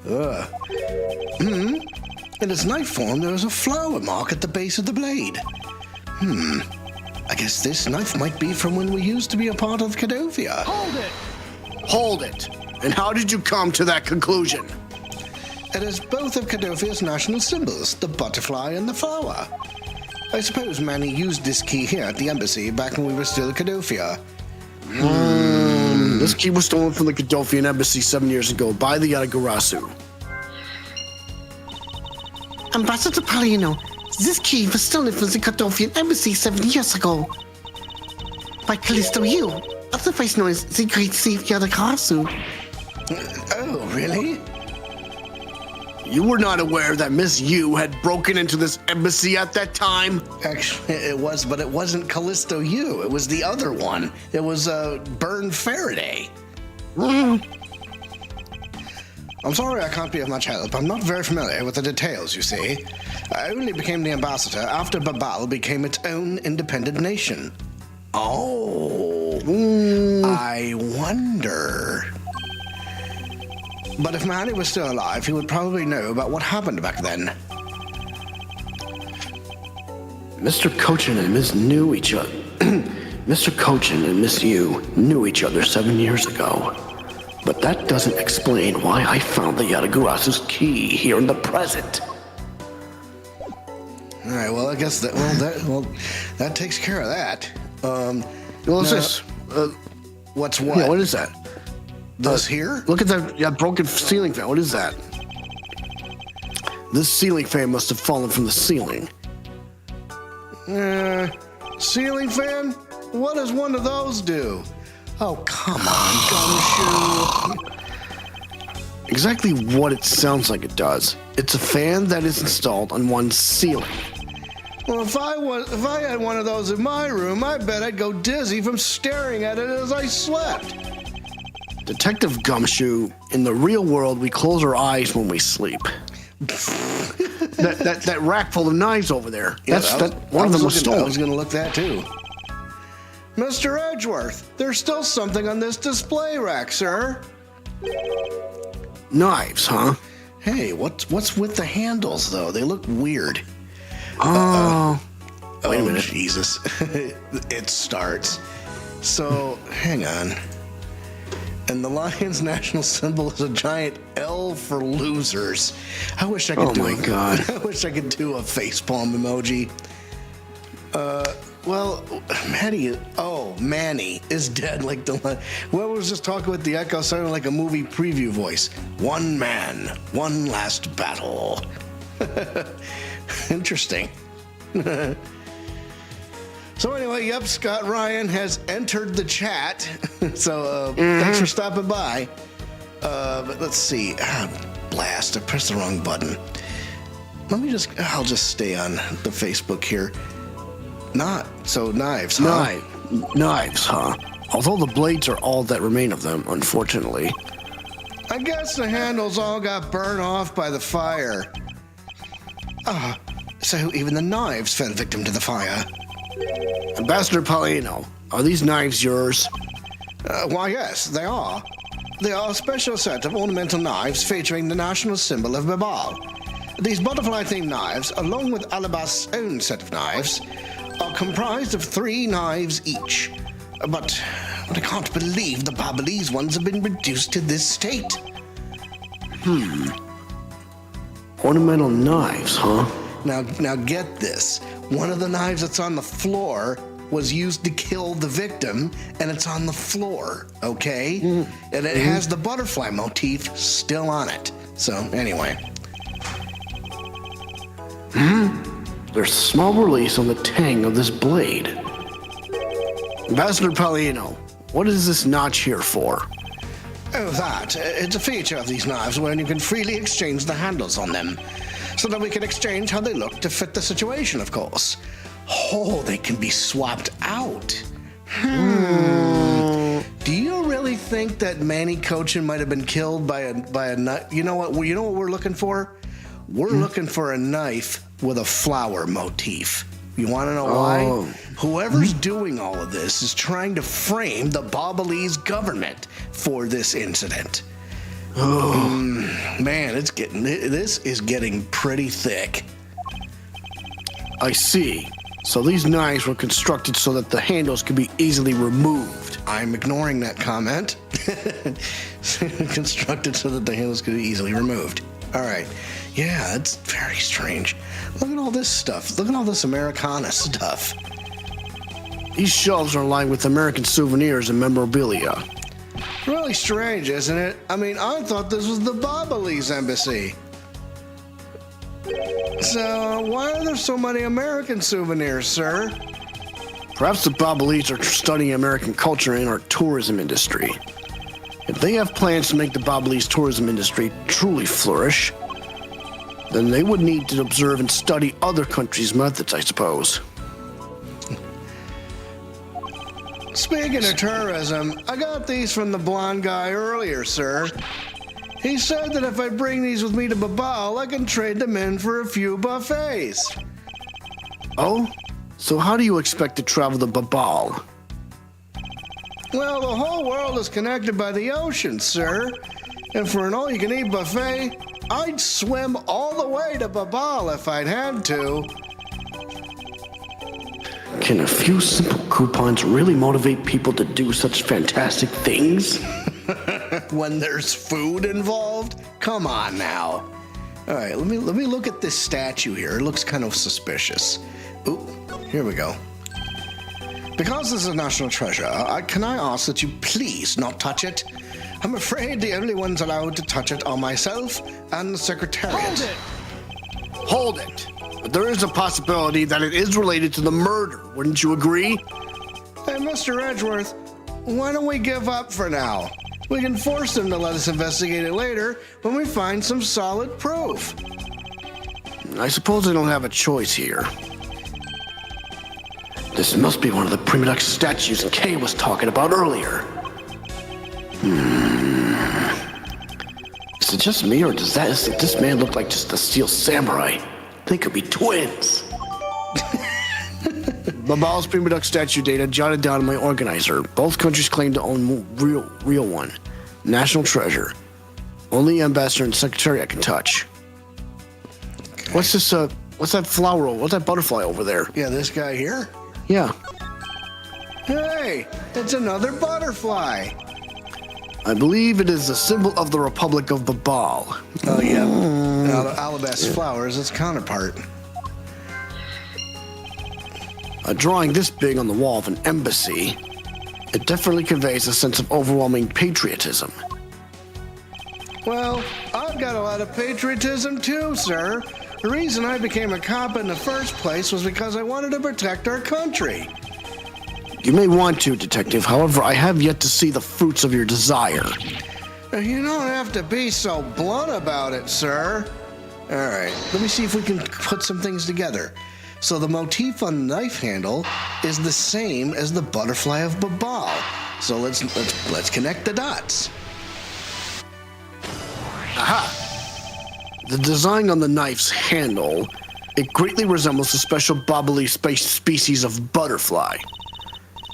Ugh. In its knife form, there is a flower mark at the base of the blade. I guess this knife might be from when we used to be a part of Cadofia. Hold it! And how did you come to that conclusion? It is both of Cadofia's national symbols, the butterfly and the flower. I suppose Manny used this key here at the embassy back when we were still at Cadofia. This key was stolen from the Cadofian embassy 7 years ago by the Yatagarasu. Ambassador Palino, this key was stolen from the Cadofian embassy 7 years ago by Calisto Yew, otherwise known as the Great Thief Yatagarasu. Oh, really? You were not aware that Miss Yew had broken into this embassy at that time? Actually, it was, but it wasn't Calisto Yew. It was the other one. It was Byrrne Faraday. I'm sorry I can't be of much help. I'm not very familiar with the details, you see. I only became the ambassador after Babal became its own independent nation. Oh, I wonder. But if Manny was still alive, he would probably know about what happened back then. Mr. Cochin and Miss knew each other. Mr. Cochin and Miss Yew knew each other 7 years ago. But that doesn't explain why I found the Yatagarasu's key here in the present. All right, well, I guess that takes care of that. Well, it's this. What's what? Yeah, what is that? This here? Look at that broken ceiling fan. What is that? This ceiling fan must have fallen from the ceiling. Ceiling fan? What does one of those do? Oh, come on, Gumshoe. Exactly what it sounds like it does. It's a fan that is installed on one's ceiling. Well, if I had one of those in my room, I bet I'd go dizzy from staring at it as I slept. Detective Gumshoe, in the real world, we close our eyes when we sleep. that rack full of knives over there. Yeah, One of them was stolen. I was going to look that too. Mr. Edgeworth, there's still something on this display rack, sir. Knives, huh? Hey, what's with the handles though? They look weird. Wait a minute. Jesus. It starts. So, hang on. And the lion's national symbol is a giant L for losers. I wish I could my God. I wish I could do a facepalm emoji. Well, Manny is dead like the... Well, was just talking with the echo, sounding like a movie preview voice. One man, one last battle. Interesting. So anyway, yep, Scott Ryan has entered the chat. So thanks for stopping by. But let's see. Blast, I pressed the wrong button. I'll just stay on the Facebook here. Knives, huh? Knives, huh? Although the blades are all that remain of them, unfortunately. I guess the handles all got burned off by the fire. So even the knives fell victim to the fire. Ambassador Paulino, are these knives yours? Why, yes, they are. They are a special set of ornamental knives featuring the national symbol of Babal. These butterfly-themed knives, along with Alabast's own set of knives, are comprised of 3 knives each. But I can't believe the Babalese ones have been reduced to this state. Ornamental knives, huh? Now get this. One of the knives that's on the floor was used to kill the victim, and it's on the floor, okay? And it has the butterfly motif still on it. So, anyway. There's a small release on the tang of this blade. Ambassador Paulino, what is this notch here for? Oh, that. It's a feature of these knives wherein you can freely exchange the handles on them. So that we can exchange how they look to fit the situation, of course. Oh, they can be swapped out. Do you really think that Manny Cochin might have been killed by a knife? You know what we're looking for? We're looking for a knife with a flower motif. You want to know why? Whoever's doing all of this is trying to frame the Babalese government for this incident. Man, this is getting pretty thick. I see. So these knives were constructed so that the handles could be easily removed. I'm ignoring that comment. Constructed so that the handles could be easily removed. All right. Yeah, it's very strange. Look at all this stuff. Look at all this Americana stuff. These shelves are lined with American souvenirs and memorabilia. Really strange, isn't it? I mean, I thought this was the Babalese embassy. So, why are there so many American souvenirs, sir? Perhaps the Babalese are studying American culture and our tourism industry. If they have plans to make the Babalese tourism industry truly flourish, then they would need to observe and study other countries' methods, I suppose. Speaking of tourism, I got these from the blonde guy earlier, sir. He said that if I bring these with me to Babal, I can trade them in for a few buffets. Oh? So how do you expect to travel to Babal? Well, the whole world is connected by the ocean, sir. And for an all-you-can-eat buffet, I'd swim all the way to Babal if I'd had to. Can a few simple coupons really motivate people to do such fantastic things? When there's food involved? Come on now. All right, let me look at this statue here. It looks kind of suspicious. Ooh, here we go. Because this is a national treasure, can I ask that you please not touch it? I'm afraid the only ones allowed to touch it are myself and the Secretariat. Hold it! But there is a possibility that it is related to the murder, wouldn't you agree? Hey, Mr. Edgeworth, why don't we give up for now? We can force them to let us investigate it later when we find some solid proof. I suppose I don't have a choice here. This must be one of the prima duct statues Kay was talking about earlier. Is it just me, or does this man look like just a steel samurai? They could be twins. Babal's prima duct statue data jotted down in my organizer. Both countries claim to own real one. National treasure. Only ambassador and secretariat can touch. Okay. What's this? What's that flower? What's that butterfly over there? Yeah, this guy here? Yeah. Hey, it's another butterfly. I believe it is a symbol of the Republic of Babal. Oh, yeah. Now, the alabaster flower is its counterpart. A drawing this big on the wall of an embassy, it definitely conveys a sense of overwhelming patriotism. Well, I've got a lot of patriotism too, sir. The reason I became a cop in the first place was because I wanted to protect our country. You may want to, Detective. However, I have yet to see the fruits of your desire. You don't have to be so blunt about it, sir. All right, let me see if we can put some things together. So the motif on the knife handle is the same as the butterfly of Babal. So let's connect the dots. Aha! The design on the knife's handle, it greatly resembles a special bobbly species of butterfly.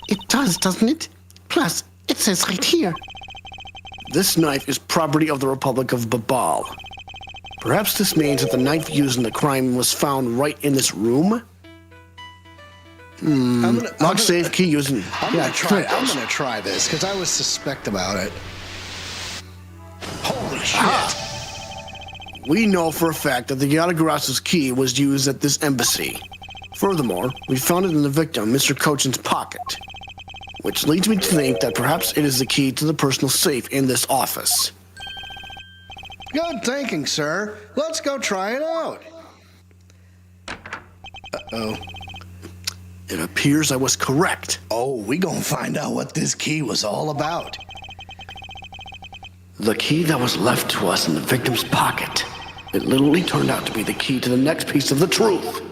It does, doesn't it? Plus, it says right here. This knife is property of the Republic of Babal. Perhaps this means that the knife used in the crime was found right in this room? Lock safe key using... I'm gonna try this because I was suspect about it. Holy shit! We know for a fact that the Yatagarasu's key was used at this embassy. Furthermore, we found it in the victim, Mr. Cochin's pocket. Which leads me to think that perhaps it is the key to the personal safe in this office. Good thinking, sir. Let's go try it out. Uh-oh. It appears I was correct. Oh, we gonna find out what this key was all about. The key that was left to us in the victim's pocket. It literally turned out to be the key to the next piece of the truth.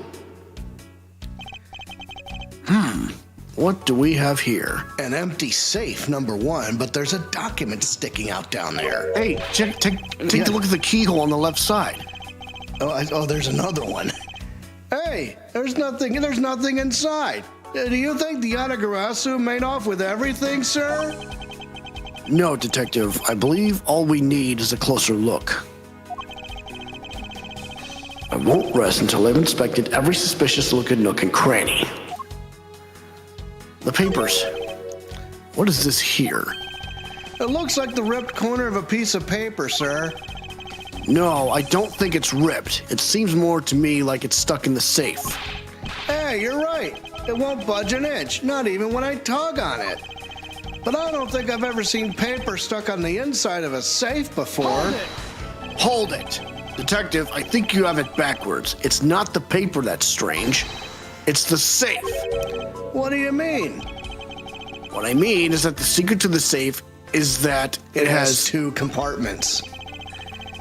What do we have here? An empty safe, number one, but there's a document sticking out down there. Hey, take a look at the keyhole on the left side. Oh, there's another one. Hey, there's nothing inside. Do you think the Yatagarasu made off with everything, sir? No, Detective. I believe all we need is a closer look. I won't rest until I've inspected every suspicious-looking nook and cranny. The papers. What is this here? It looks like the ripped corner of a piece of paper, sir. No, I don't think it's ripped. It seems more to me like it's stuck in the safe. Hey, you're right. It won't budge an inch, not even when I tug on it. But I don't think I've ever seen paper stuck on the inside of a safe before. Hold it! Detective, I think you have it backwards. It's not the paper that's strange. It's the safe. What do you mean? What I mean is that the secret to the safe is that it has two compartments.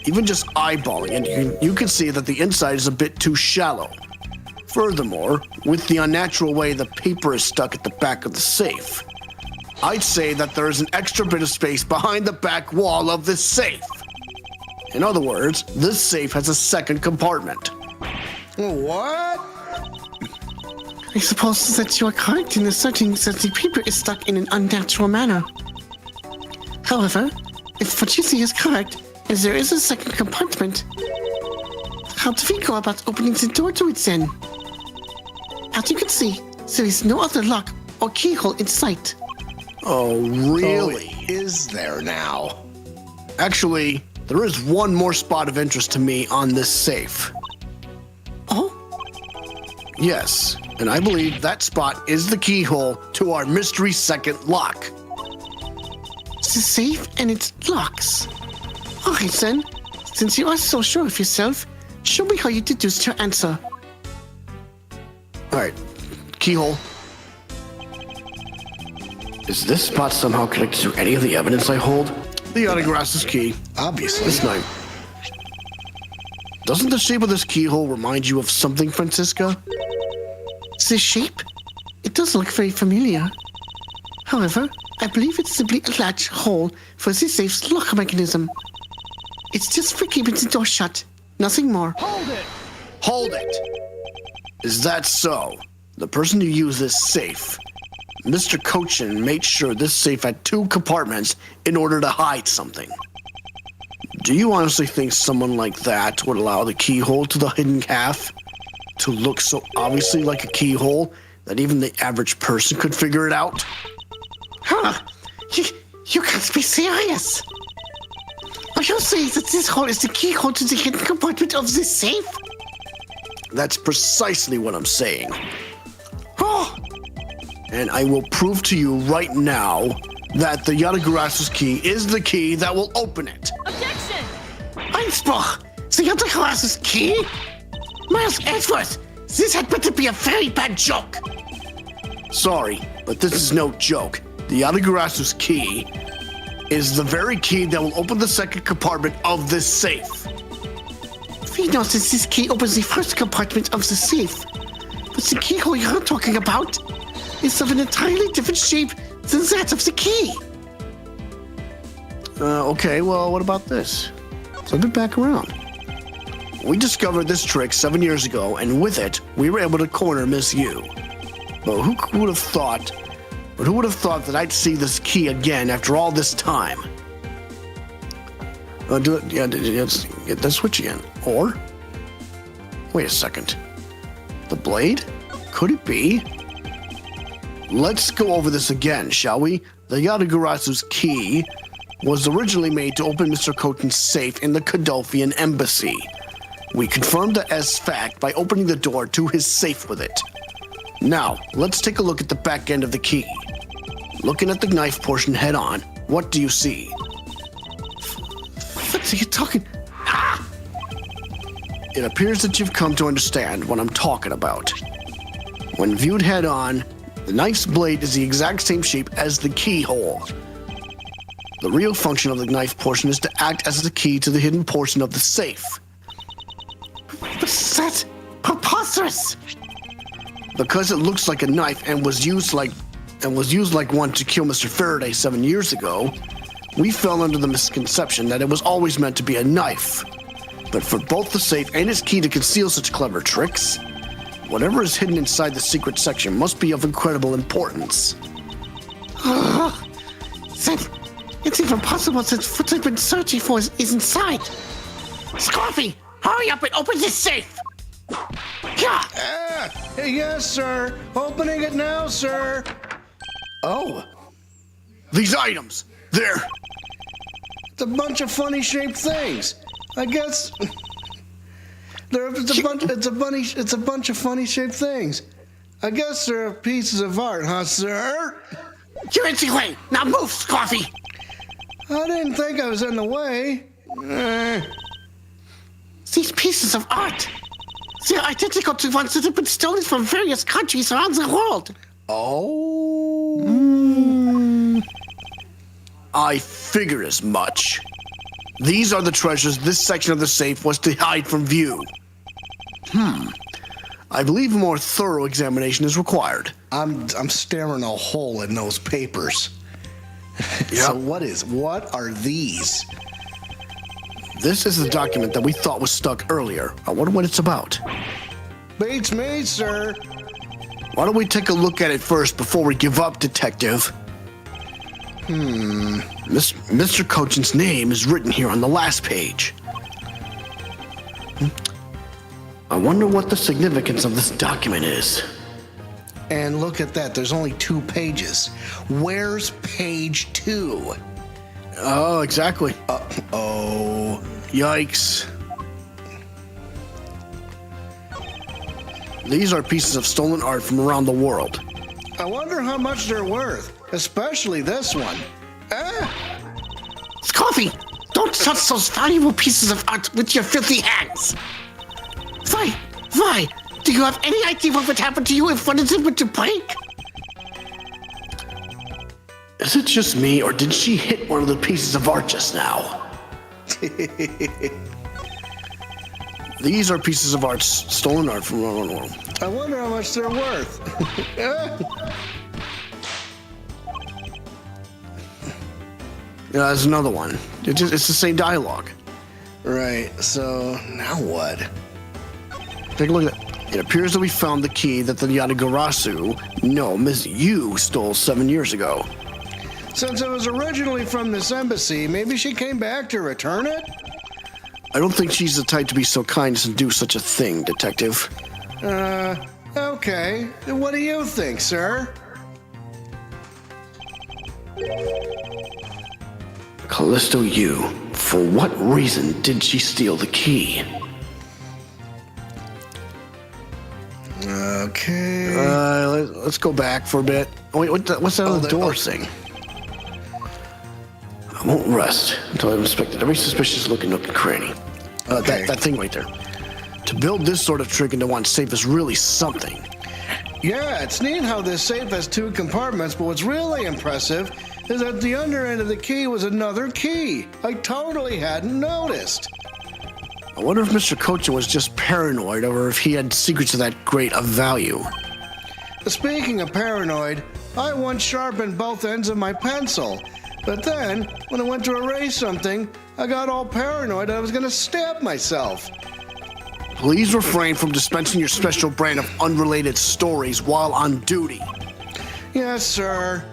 Even just eyeballing it, you can see that the inside is a bit too shallow. Furthermore, with the unnatural way the paper is stuck at the back of the safe, I'd say that there is an extra bit of space behind the back wall of this safe. In other words, this safe has a second compartment. What? I suppose that you are correct in asserting that the paper is stuck in an unnatural manner. However, if what you see is correct, and there is a second compartment, how do we go about opening the door to it then? As you can see, there is no other lock or keyhole in sight. Oh, really? Oh, is there now? Actually, there is one more spot of interest to me on this safe. Oh? Yes. And I believe that spot is the keyhole to our mystery second lock. It's a safe and it locks. Alright then, since you are so sure of yourself, show me how you deduced your answer. Alright, keyhole. Is this spot somehow connected to any of the evidence I hold? The Yatagarasu's key. Obviously. This night. Doesn't the shape of this keyhole remind you of something, Francisca? The shape? It does look very familiar. However, I believe it's simply a latch hole for the safe's lock mechanism. It's just for keeping the door shut, nothing more. Hold it! Is that so? The person who used this safe, Mr. Cochin, made sure this safe had 2 compartments in order to hide something. Do you honestly think someone like that would allow the keyhole to the hidden half to look so obviously like a keyhole that even the average person could figure it out? Huh? You can't be serious. Are you saying that this hole is the keyhole to the hidden compartment of this safe? That's precisely what I'm saying. Oh, And I will prove to you right now that the Yatagarasu's key is the key that will open it. Objection! Einspruch! The Yatagarasu key? Miles Edgeworth, this had better be a very bad joke. Sorry, but this is no joke. The Yatagarasu's key is the very key that will open the second compartment of this safe. We know that this key opens the first compartment of the safe, but the keyhole you're talking about is of an entirely different shape than that of the key. Okay, well, what about this? Flip it back around. We discovered this trick 7 years ago, and with it, we were able to corner Miss Yew. But who would have thought? But who would have thought that I'd see this key again after all this time? Do it. Yeah, let's get the switch again. Or, wait a second. The blade? Could it be? Let's go over this again, shall we? The Yatagarasu's key was originally made to open Mr. Cochin's safe in the Kadolfian embassy. We confirmed the S fact by opening the door to his safe with it. Now, let's take a look at the back end of the key. Looking at the knife portion head on, what do you see? What are you talking? It appears that you've come to understand what I'm talking about. When viewed head on, the knife's blade is the exact same shape as the keyhole. The real function of the knife portion is to act as the key to the hidden portion of the safe. But that's preposterous. Because it looks like a knife and was used like one to kill Mr. Faraday 7 years ago, we fell under the misconception that it was always meant to be a knife. But for both the safe and its key to conceal such clever tricks, whatever is hidden inside the secret section must be of incredible importance. Then it's even possible that what I've been searching for is inside. Scorpy, hurry up and open this safe! Yeah! Yes, sir. Opening it now, sir. Oh, These items, they're... it's a bunch of funny shaped things. I guess it's a bunch of funny shaped things. I guess they're pieces of art, huh, sir? You're in the way. Now move, Scorpy! I didn't think I was in the way. These pieces of art, they're identical to ones that have been stolen from various countries around the world. Oh. I figured as much. These are the treasures this section of the safe was to hide from view. I believe a more thorough examination is required. I'm staring a hole in those papers. Yeah. So what are these? This is the document that we thought was stuck earlier. I wonder what it's about. Beats me, sir. Why don't we take a look at it first before we give up, Detective? Mr. Cochin's name is written here on the last page. I wonder what the significance of this document is. And look at that. There's only 2 pages. Where's page 2? Oh, exactly. Oh. Yikes. These are pieces of stolen art from around the world. I wonder how much they're worth, especially this one. Scorpy, don't touch those valuable pieces of art with your filthy hands. Why? Do you have any idea what would happen to you if one of them were to break? Is it just me, or did she hit one of the pieces of art just now? These are pieces of art, stolen art from around the world. I wonder how much they're worth. Yeah, there's another one. It's the same dialogue. Right, so now what? Take a look at that. It appears that we found the key that the Yatagarasu, no, Ms. Yew, stole 7 years ago. Since it was originally from this embassy, maybe she came back to return it? I don't think she's the type to be so kind as to do such a thing, Detective. Okay. What do you think, sir? Calisto Yew, for what reason did she steal the key? Okay. Let's go back for a bit. Oh, wait, what's that other door thing? I won't rest until I've inspected every suspicious looking nook and cranny. Okay. That thing right there. To build this sort of trick into one safe is really something. Yeah, it's neat how this safe has 2 compartments, but what's really impressive is that the under end of the key was another key. I totally hadn't noticed. I wonder if Mr. Kocha was just paranoid or if he had secrets of that great of value. Speaking of paranoid, I once sharpened both ends of my pencil. But then, when I went to erase something, I got all paranoid I was going to stab myself. Please refrain from dispensing your special brand of unrelated stories while on duty. Yes, sir.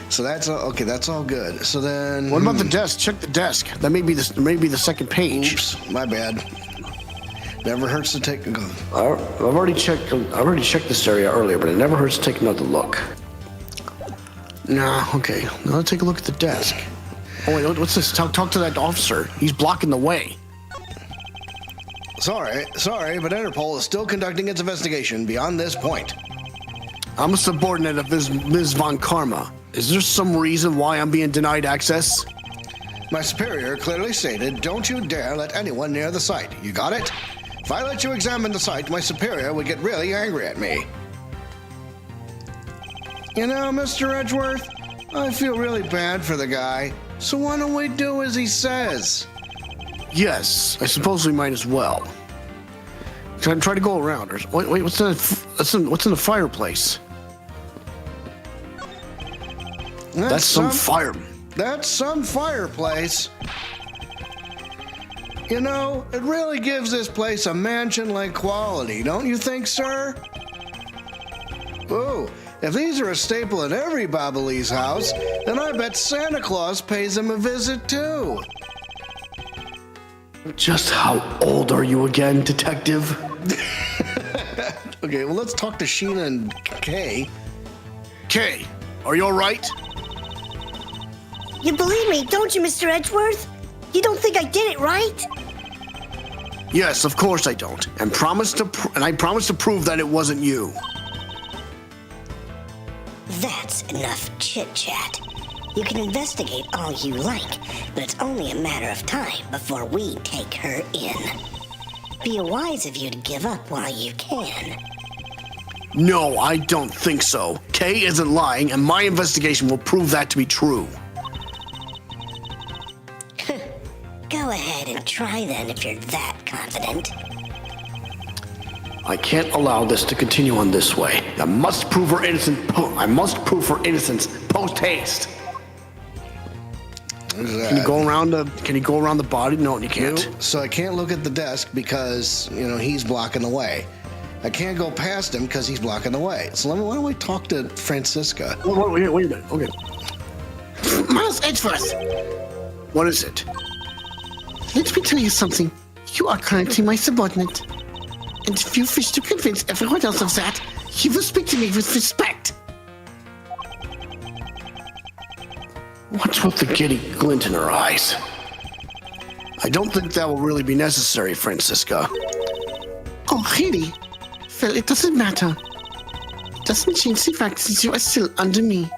So that's all, okay. That's all good. So then, What about the desk? Check the desk. That may be the second page. Oops, my bad. Never hurts to take. I've already checked this area earlier, but it never hurts to take another look. Nah, okay. Now let's take a look at the desk. Oh wait, what's this? Talk to that officer. He's blocking the way. Sorry, but Interpol is still conducting its investigation beyond this point. I'm a subordinate of Ms. Von Karma. Is there some reason why I'm being denied access? My superior clearly stated, don't you dare let anyone near the site. You got it? If I let you examine the site, my superior would get really angry at me. You know, Mr. Edgeworth, I feel really bad for the guy. So why don't we do as he says? Yes, I suppose we might as well. Try to go around. Wait, what's in the fireplace? That's some fire. That's some fireplace. You know, it really gives this place a mansion-like quality, don't you think, sir? Ooh, if these are a staple at every Babalese house, then I bet Santa Claus pays them a visit, too. Just how old are you again, Detective? Okay, well, let's talk to Sheena and Kay. Kay, are you all right? You believe me, don't you, Mr. Edgeworth? You don't think I did it, right? Yes, of course I don't. And I promise to prove that it wasn't you. That's enough chit-chat. You can investigate all you like, but it's only a matter of time before we take her in. Be wise of you to give up while you can. No, I don't think so. Kay isn't lying, and my investigation will prove that to be true. Go ahead and try then if you're that confident. I can't allow this to continue on this way. I must prove her innocence post haste. Can you go around the body? No, you can't. So I can't look at the desk because, you know, he's blocking the way. I can't go past him because he's blocking the way. So why don't we talk to Francisca? Wait a minute. Okay. Miles Edgeworth, What is it? let me tell you something. You are currently my subordinate. And if you wish to convince everyone else of that, you will speak to me with respect. What's with the giddy glint in her eyes? I don't think that will really be necessary, Francisca. Oh, really? Well, it doesn't matter. It doesn't change the fact that you are still under me.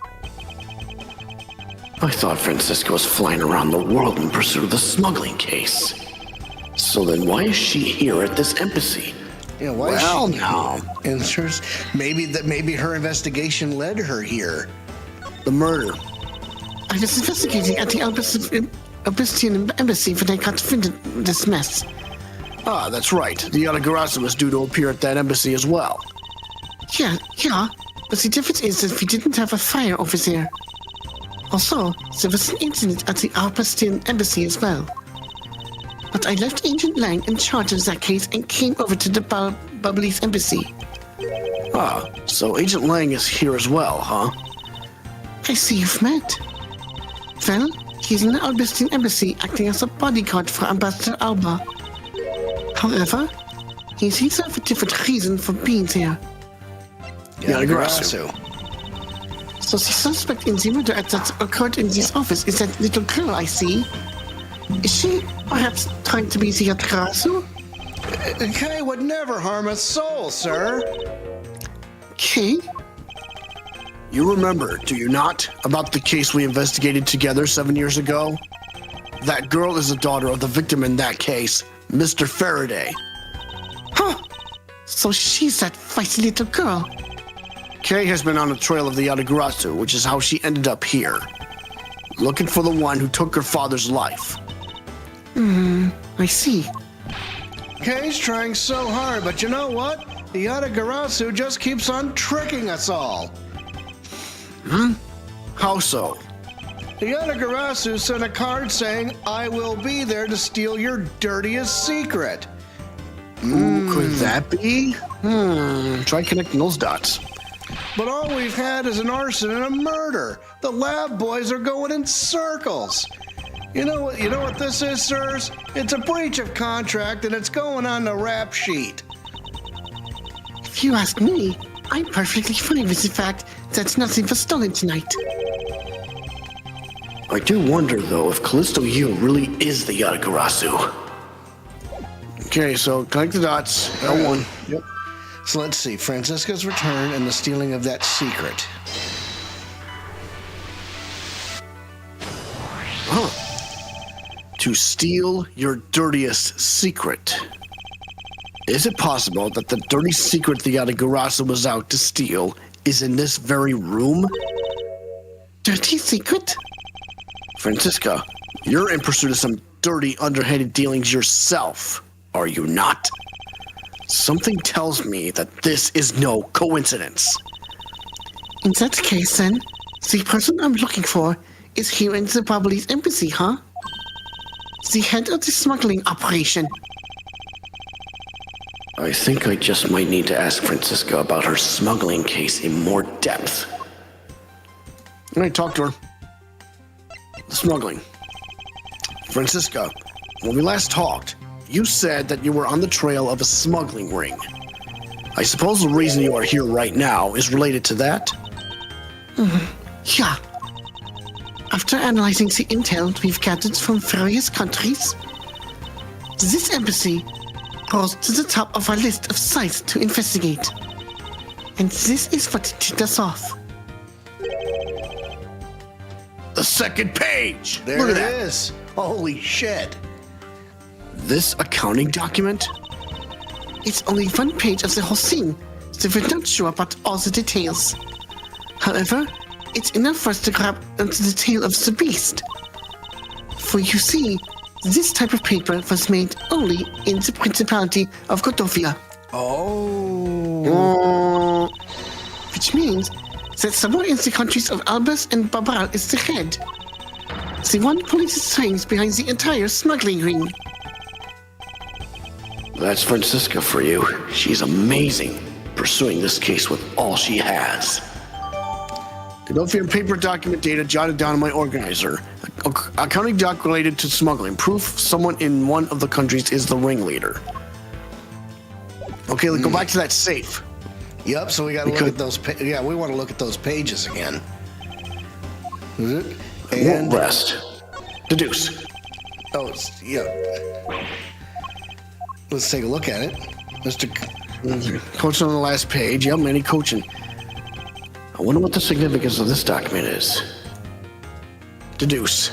I thought Francisca was flying around the world in pursuit of the smuggling case. So then why is she here at this embassy? Yeah, why Well, is she now. Answers. Maybe her investigation led her here. The murder. I was investigating at the Albertian embassy when I got wind of this mess. Ah, that's right. The Yatagarasu was due to appear at that embassy as well. Yeah. But the difference is that we didn't have a fire over there. Also, there was an incident at the Albertian embassy as well. But I left Agent Lang in charge of that case and came over to the Bubbly's embassy. Ah, so Agent Lang is here as well, huh? I see you've met. Well, he's in the Albertian embassy acting as a bodyguard for Ambassador Alba. However, he seems to have a different reason for being there. Yatagarasu. So the suspect in the murder that occurred in this office is that little girl I see. Is she perhaps trying to be the Yatagarasu? Kay would never harm a soul, sir. Okay. You remember, do you not, about the case we investigated together 7 years ago? That girl is the daughter of the victim in that case, Mr. Faraday. Huh. So she's that feisty little girl. Kay has been on the trail of the Yatagarasu, which is how she ended up here. Looking for the one who took her father's life. I see. Kay's trying so hard, but you know what? The Yatagarasu just keeps on tricking us all. How so? The Yatagarasu sent a card saying, I will be there to steal your dirtiest secret. Who could that be? Try connecting those dots. But all we've had is an arson and a murder. The lab boys are going in circles. You know what this is, sirs? It's a breach of contract and it's going on the rap sheet. If you ask me, I'm perfectly fine with the fact that nothing was stolen tonight. I do wonder, though, if Calisto Yew really is the Yatagarasu. Okay, so connect the dots. L1. Yep. So let's see. Francisca's return and the stealing of that secret. To steal your dirtiest secret. Is it possible that the dirty secret the Yatagarasu was out to steal is in this very room? Dirty secret? Francisca, you're in pursuit of some dirty, underhanded dealings yourself, are you not? Something tells me that this is no coincidence. In that case, then, the person I'm looking for is here in the Bubbly's embassy, huh? The head of the smuggling operation. I think I just might need to ask Francisca about her smuggling case in more depth. All right, talk to her. The smuggling. Francisca, when we last talked, you said that you were on the trail of a smuggling ring. I suppose the reason you are here right now is related to that? Yeah. After analyzing the intel we've gathered from various countries, this embassy rose to the top of our list of sites to investigate. And this is what tipped us off. The second page! There Look it at that. is. Holy shit. This accounting document? It's only one page of the whole scene, so we're not sure about all the details. However, it's enough for us to grab onto the tail of the beast. For you see, this type of paper was made only in the Principality of Godofia. Oh. Which means that somewhere in the countries of Albus and Babal is the head. The one pulling the strings behind the entire smuggling ring. That's Francisca for you. She's amazing, pursuing this case with all she has. Godofia paper document data jotted down in my organizer. Accounting doc related to smuggling. Proof someone in one of the countries is the ringleader. Okay, let's go back to that safe. Yep, so we got to look at those. Yeah, we want to look at those pages again. Won't And rest. Deduce. yeah. Let's take a look at it. Coaching on the last page. Yep, Manny coaching. I wonder what the significance of this document is. Deduce.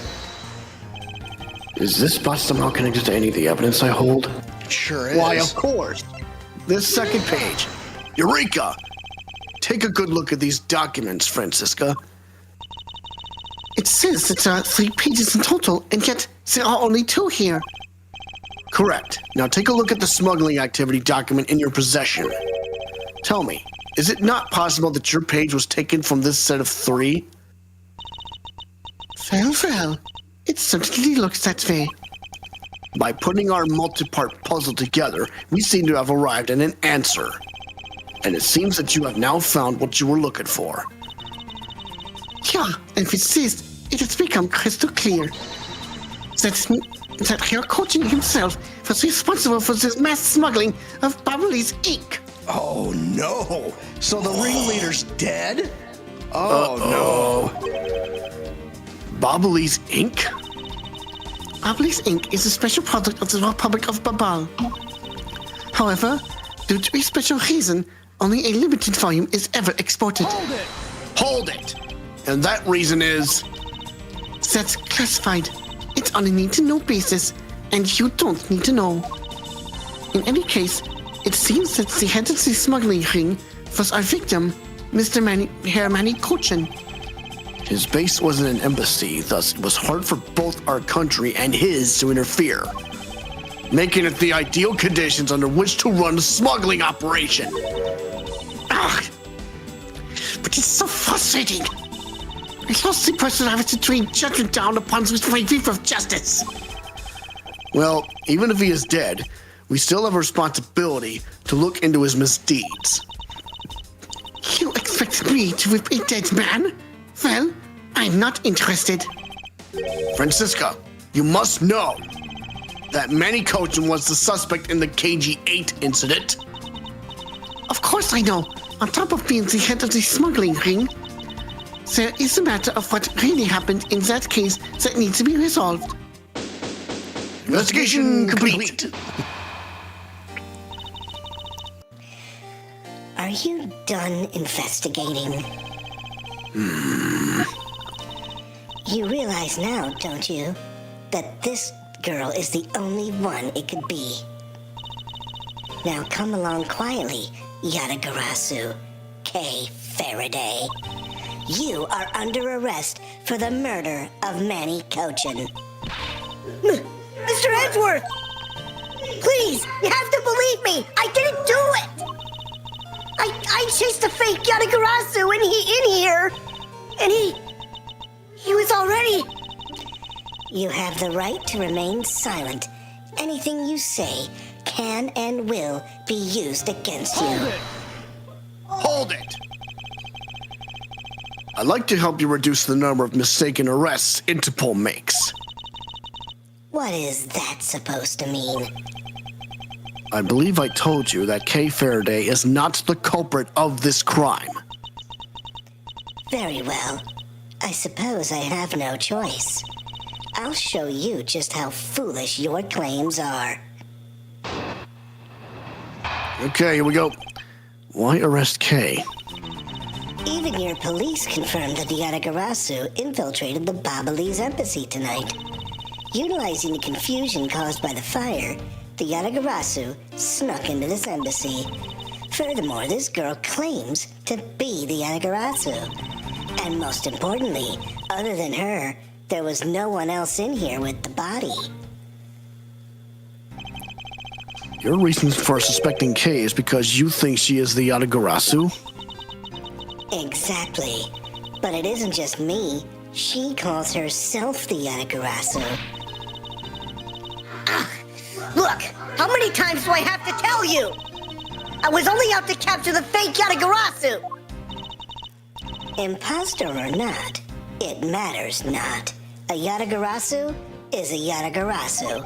Is this spot somehow connected to any of the evidence I hold? Sure is. Why, of course. This second page. Eureka! Take a good look at these documents, Francisca. It says that there are 3 pages in total, and yet there are only 2 here. Correct. Now take a look at the smuggling activity document in your possession. Tell me, is it not possible that your page was taken from this set of 3? Well, it certainly looks that way. By putting our multi-part puzzle together, we seem to have arrived at an answer. And it seems that you have now found what you were looking for. Yeah, and with this, it has become crystal clear that your coaching himself was responsible for this mass smuggling of Babylese ink. Oh no! So the ringleader's dead? Oh no! Babylese ink? Babylese ink is a special product of the Republic of Babal. However, due to a special reason, only a limited volume is ever exported. Hold it! And that reason is... That's classified. It's on a need-to-know basis, and you don't need to know. In any case, it seems that the head of the smuggling ring was our victim, Mr. Manny Kochin. His base wasn't an embassy, thus it was hard for both our country and his to interfere, making it the ideal conditions under which to run a smuggling operation. Ugh! But it's so frustrating. I lost the person I was to train judgment down upon with my view of justice. Well, even if he is dead, we still have a responsibility to look into his misdeeds. You expect me to whip a dead man? Well, I'm not interested. Francisca, you must know that Manny Kochin was the suspect in the KG-8 incident. Of course I know. On top of being the head of the smuggling ring, there is a matter of what really happened in that case that needs to be resolved. Investigation complete. Are you done investigating? You realize now, don't you, that this girl is the only one it could be. Now come along quietly, Yatagarasu, K. Faraday. You are under arrest for the murder of Manny Kochin. Mr. Edgeworth! Please, you have to believe me! I didn't do it! I chased the fake Yatagarasu in here, and he was already... You have the right to remain silent. Anything you say can and will be used against you. Hold it! I'd like to help you reduce the number of mistaken arrests Interpol makes. What is that supposed to mean? I believe I told you that K. Faraday is not the culprit of this crime. Very well. I suppose I have no choice. I'll show you just how foolish your claims are. Okay, here we go. Why arrest K? Even your police confirmed that the Yatagarasu infiltrated the Babylese embassy tonight. Utilizing the confusion caused by the fire, the Yatagarasu snuck into this embassy. Furthermore, this girl claims to be the Yatagarasu. And most importantly, other than her, there was no one else in here with the body. Your reasons for suspecting K is because you think she is the Yatagarasu? Exactly. But it isn't just me. She calls herself the Yatagarasu. Look! How many times do I have to tell you? I was only out to capture the fake Yatagarasu! Imposter or not, it matters not. A Yatagarasu is a Yatagarasu.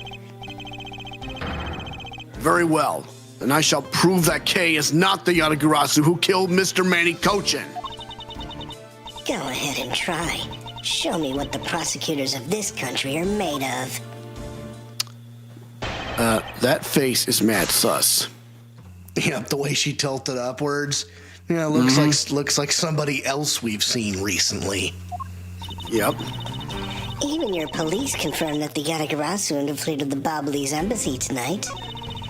Very well. Then I shall prove that K is not the Yatagarasu who killed Mr. Manny Kochin. Go ahead and try. Show me what the prosecutors of this country are made of. That face is mad sus. Yep, the way she tilted upwards. Yeah, looks like somebody else we've seen recently. Yep. Even your police confirmed that the Yatagarasu infiltrated the Bobbly's embassy tonight.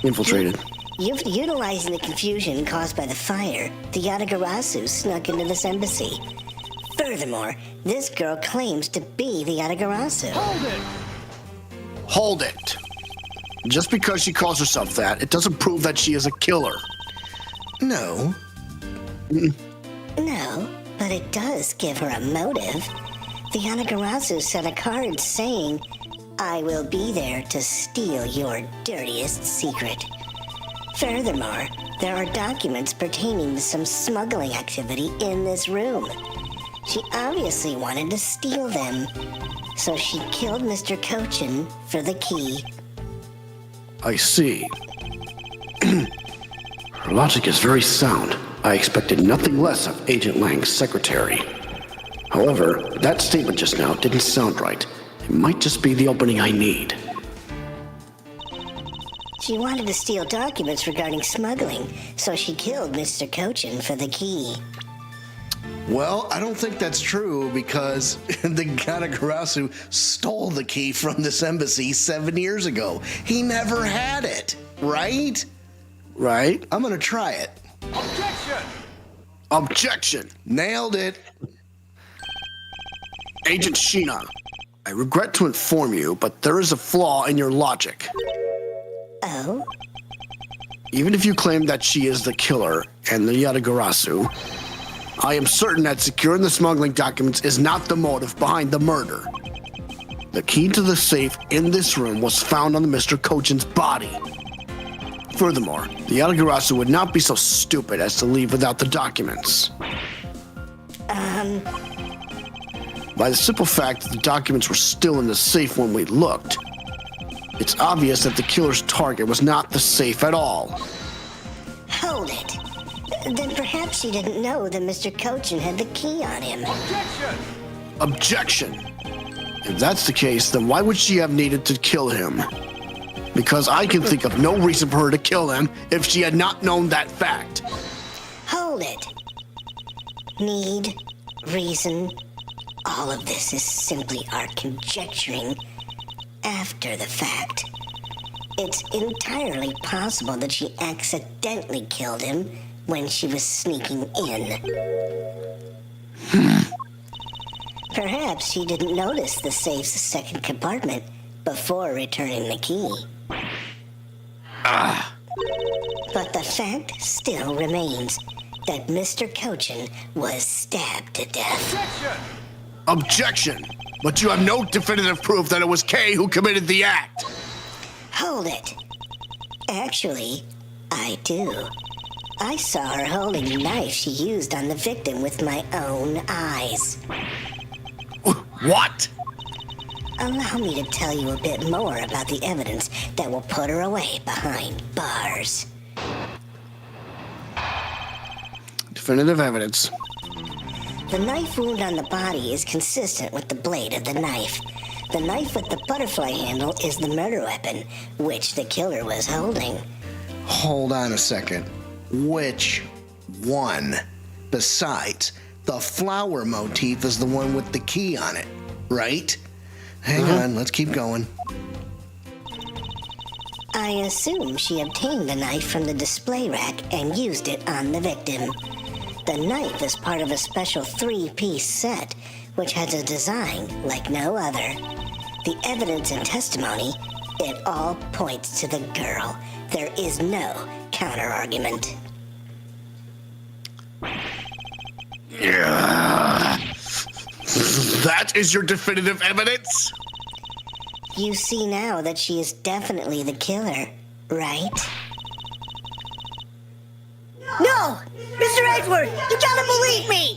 Infiltrated. Utilizing the confusion caused by the fire, the Yatagarasu snuck into this embassy. Furthermore, this girl claims to be the Yatagarasu. Hold it. Just because she calls herself that, it doesn't prove that she is a killer. No. No, but it does give her a motive. The Yatagarasu sent a card saying, "I will be there to steal your dirtiest secret." Furthermore, there are documents pertaining to some smuggling activity in this room. She obviously wanted to steal them, so she killed Mr. Cochin for the key. I see. Her logic is very sound. I expected nothing less of Agent Lang's secretary. However, that statement just now didn't sound right. It might just be the opening I need. She wanted to steal documents regarding smuggling, so she killed Mr. Cochin for the key. Well, I don't think that's true because the Yatagarasu stole the key from this embassy 7 years ago. He never had it, right? Right? I'm gonna try it. Objection! Nailed it. Agent Sheena, I regret to inform you, but there is a flaw in your logic. Oh? Even if you claim that she is the killer and the Yatagarasu, I am certain that securing the smuggling documents is not the motive behind the murder. The key to the safe in this room was found on Mr. Cochin's body. Furthermore, the Yatagarasu would not be so stupid as to leave without the documents. By the simple fact that the documents were still in the safe when we looked, it's obvious that the killer's target was not the safe at all. Hold it. Then perhaps she didn't know that Mr. Cochin had the key on him. Objection! If that's the case, then why would she have needed to kill him? Because I can think of no reason for her to kill him if she had not known that fact. Hold it. Need, reason, all of this is simply our conjecturing after the fact. It's entirely possible that she accidentally killed him when she was sneaking in. Perhaps she didn't notice the safe's second compartment before returning the key. But the fact still remains that Mr. Cochin was stabbed to death. Objection! But you have no definitive proof that it was Kay who committed the act. Hold it. Actually, I do. I saw her holding the knife she used on the victim with my own eyes. What? Allow me to tell you a bit more about the evidence that will put her away behind bars. Definitive evidence. The knife wound on the body is consistent with the blade of the knife. The knife with the butterfly handle is the murder weapon, which the killer was holding. Hold on a second. Which one? Besides, the flower motif is the one with the key on it, right? Hang on, let's keep going. I assume she obtained the knife from the display rack and used it on the victim. The knife is part of a special 3-piece set, which has a design like no other. The evidence and testimony, it all points to the girl. There is no counter-argument. Yeah. That is your definitive evidence? You see now that she is definitely the killer, right? No! Mr. Edgeworth, you gotta believe me!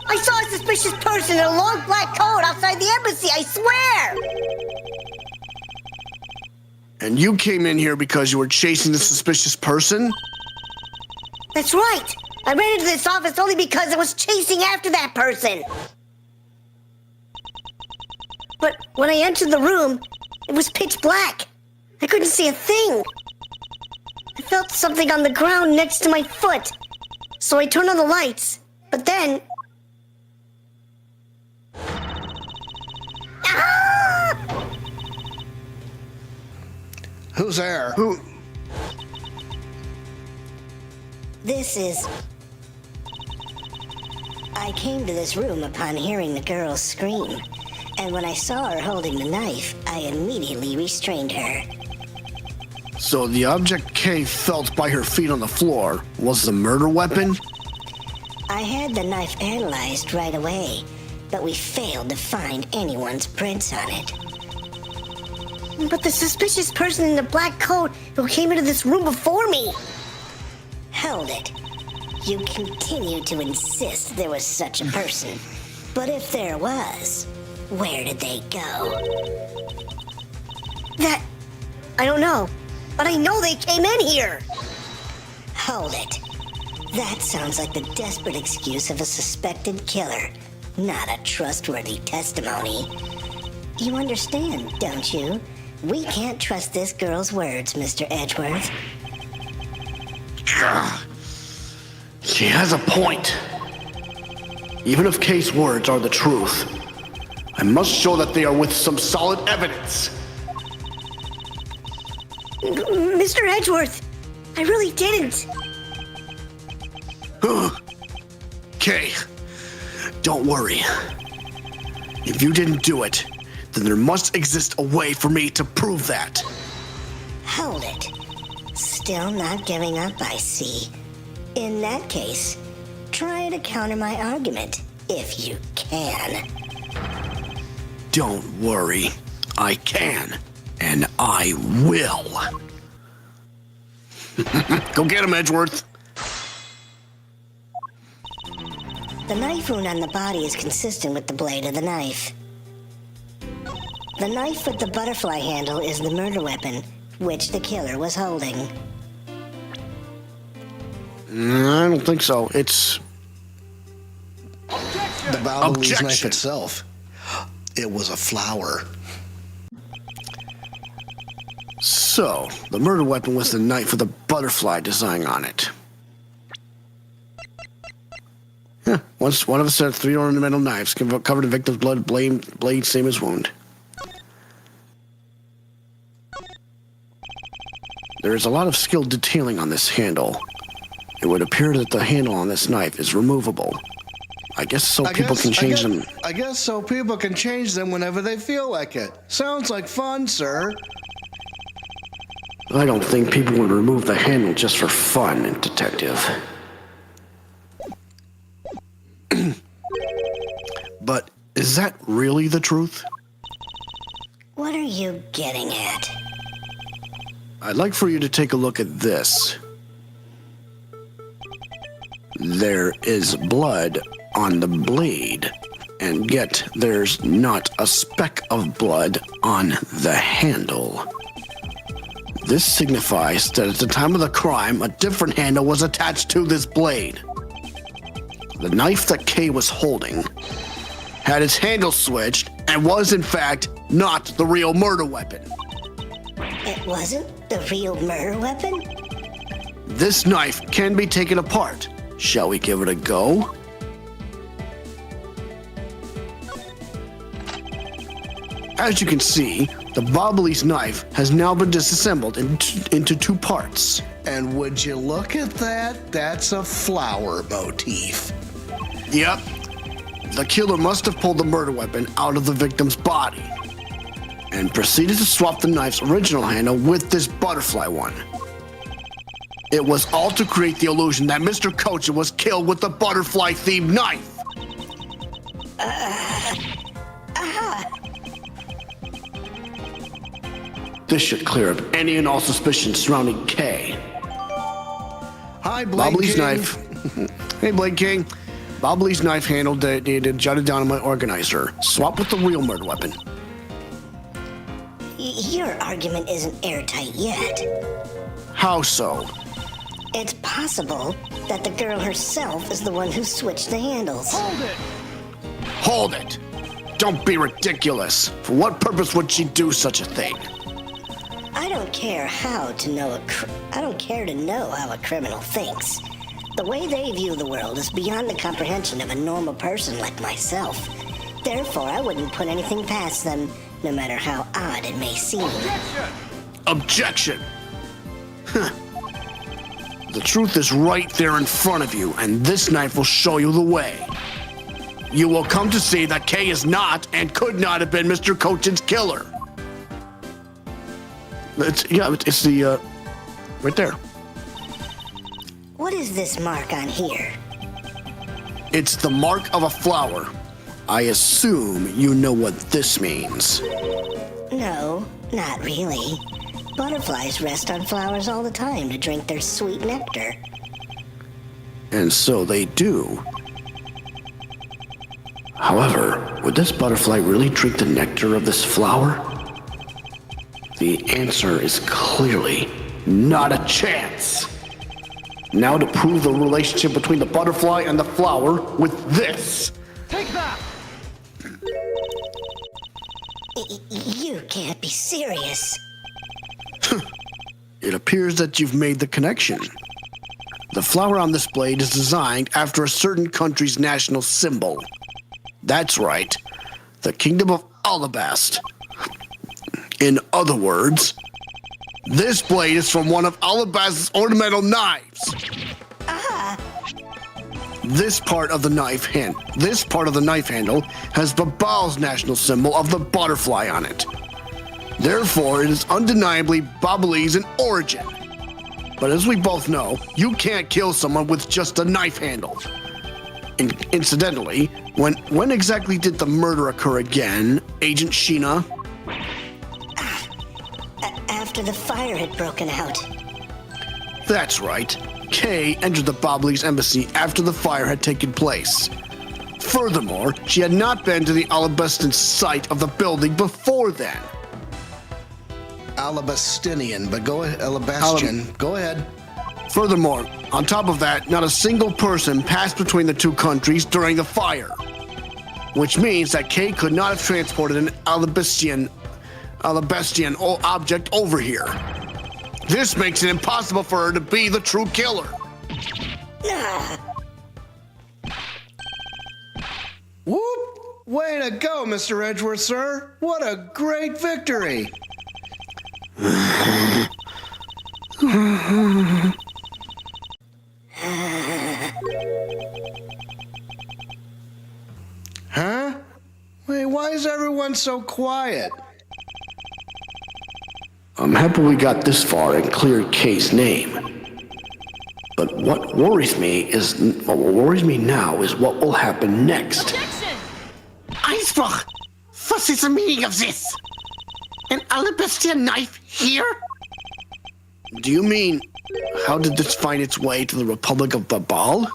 I saw a suspicious person in a long black coat outside the embassy, I swear! And you came in here because you were chasing the suspicious person? That's right! I ran into this office only because I was chasing after that person! But when I entered the room, it was pitch black. I couldn't see a thing. I felt something on the ground next to my foot. So I turned on the lights. But then... Ah! Who's there? Who? This is... I came to this room upon hearing the girl scream. And when I saw her holding the knife, I immediately restrained her. So the object Kay felt by her feet on the floor was the murder weapon? I had the knife analyzed right away, but we failed to find anyone's prints on it. But the suspicious person in the black coat who came into this room before me... Hold it. You continue to insist there was such a person. But if there was, where did they go? That... I don't know. But I know they came in here! Hold it. That sounds like the desperate excuse of a suspected killer, not a trustworthy testimony. You understand, don't you? We can't trust this girl's words, Mr. Edgeworth. She has a point. Even if Kay's words are the truth, I must show that they are with some solid evidence. Mr. Edgeworth, I really didn't. Kay, don't worry. If you didn't do it, then there must exist a way for me to prove that. Hold it. Still not giving up, I see. In that case, try to counter my argument, if you can. Don't worry. I can. And I will. Go get him, Edgeworth. The knife wound on the body is consistent with the blade of the knife. The knife with the butterfly handle is the murder weapon, which the killer was holding. I don't think so. It's... The Valvoline knife itself. It was a flower. So, the murder weapon was the knife with a butterfly design on it. Once one of us had 3 ornamental knives covered in victim's blood, blade same as wound. There is a lot of skilled detailing on this handle. It would appear that the handle on this knife is removable. I guess so people can change them. I guess so people can change them whenever they feel like it. Sounds like fun, sir. I don't think people would remove the handle just for fun, Detective. But is that really the truth? What are you getting at? I'd like for you to take a look at this. There is blood on the blade, and yet there's not a speck of blood on the handle. This signifies that at the time of the crime, a different handle was attached to this blade. The knife that Kay was holding had its handle switched and was, in fact, not the real murder weapon. It wasn't the real murder weapon? This knife can be taken apart. Shall we give it a go? As you can see, the Bobbly's knife has now been disassembled into 2 parts. And would you look at that? That's a flower motif. Yep. The killer must have pulled the murder weapon out of the victim's body and proceeded to swap the knife's original handle with this butterfly one. It was all to create the illusion that Mr. Kocha was killed with the butterfly-themed knife. This should clear up any and all suspicions surrounding Kay. Hi, Blade Bobbly's King. knife. Hey, Blade King. Bobbly's knife handle dated jotted down in my organizer. Swap with the real murder weapon. Your argument isn't airtight yet. How so? It's possible that the girl herself is the one who switched the handles. Hold it! Don't be ridiculous. For what purpose would she do such a thing? I don't don't care to know how a criminal thinks. The way they view the world is beyond the comprehension of a normal person like myself. Therefore, I wouldn't put anything past them, no matter how odd it may seem. Objection! The truth is right there in front of you, and this knife will show you the way. You will come to see that Kay is not and could not have been Mr. Cochin's killer. It's the, right there. What is this mark on here? It's the mark of a flower. I assume you know what this means. No, not really. Butterflies rest on flowers all the time to drink their sweet nectar. And so they do. However, would this butterfly really drink the nectar of this flower? The answer is clearly not a chance. Now to prove the relationship between the butterfly and the flower with this. Take that! You can't be serious. It appears that you've made the connection. The flower on this blade is designed after a certain country's national symbol. That's right, the Kingdom of Alabast. In other words, this blade is from one of Alabast's ornamental knives. This part of the knife handle has Babal's national symbol of the butterfly on it. Therefore, it is undeniably Babalese in origin. But as we both know, you can't kill someone with just a knife handle. Incidentally, when exactly did the murder occur again, Agent Sheena? After the fire had broken out. That's right. Kay entered the Babalese embassy after the fire had taken place. Furthermore, she had not been to the Alabastan site of the building before then. Alabastinian, but go ahead, Alabastian. Go ahead. Furthermore, on top of that, not a single person passed between the two countries during the fire. Which means that Kay could not have transported an Alabastian object over here. This makes it impossible for her to be the true killer. Whoop! Way to go, Mr. Edgeworth, sir. What a great victory. Huh? Wait, why is everyone so quiet? I'm happy we got this far and cleared Kay's name. But what worries me now is what will happen next. Icebrook! What is the meaning of this? An alabaster knife here? Do you mean, how did this find its way to the Republic of Babal?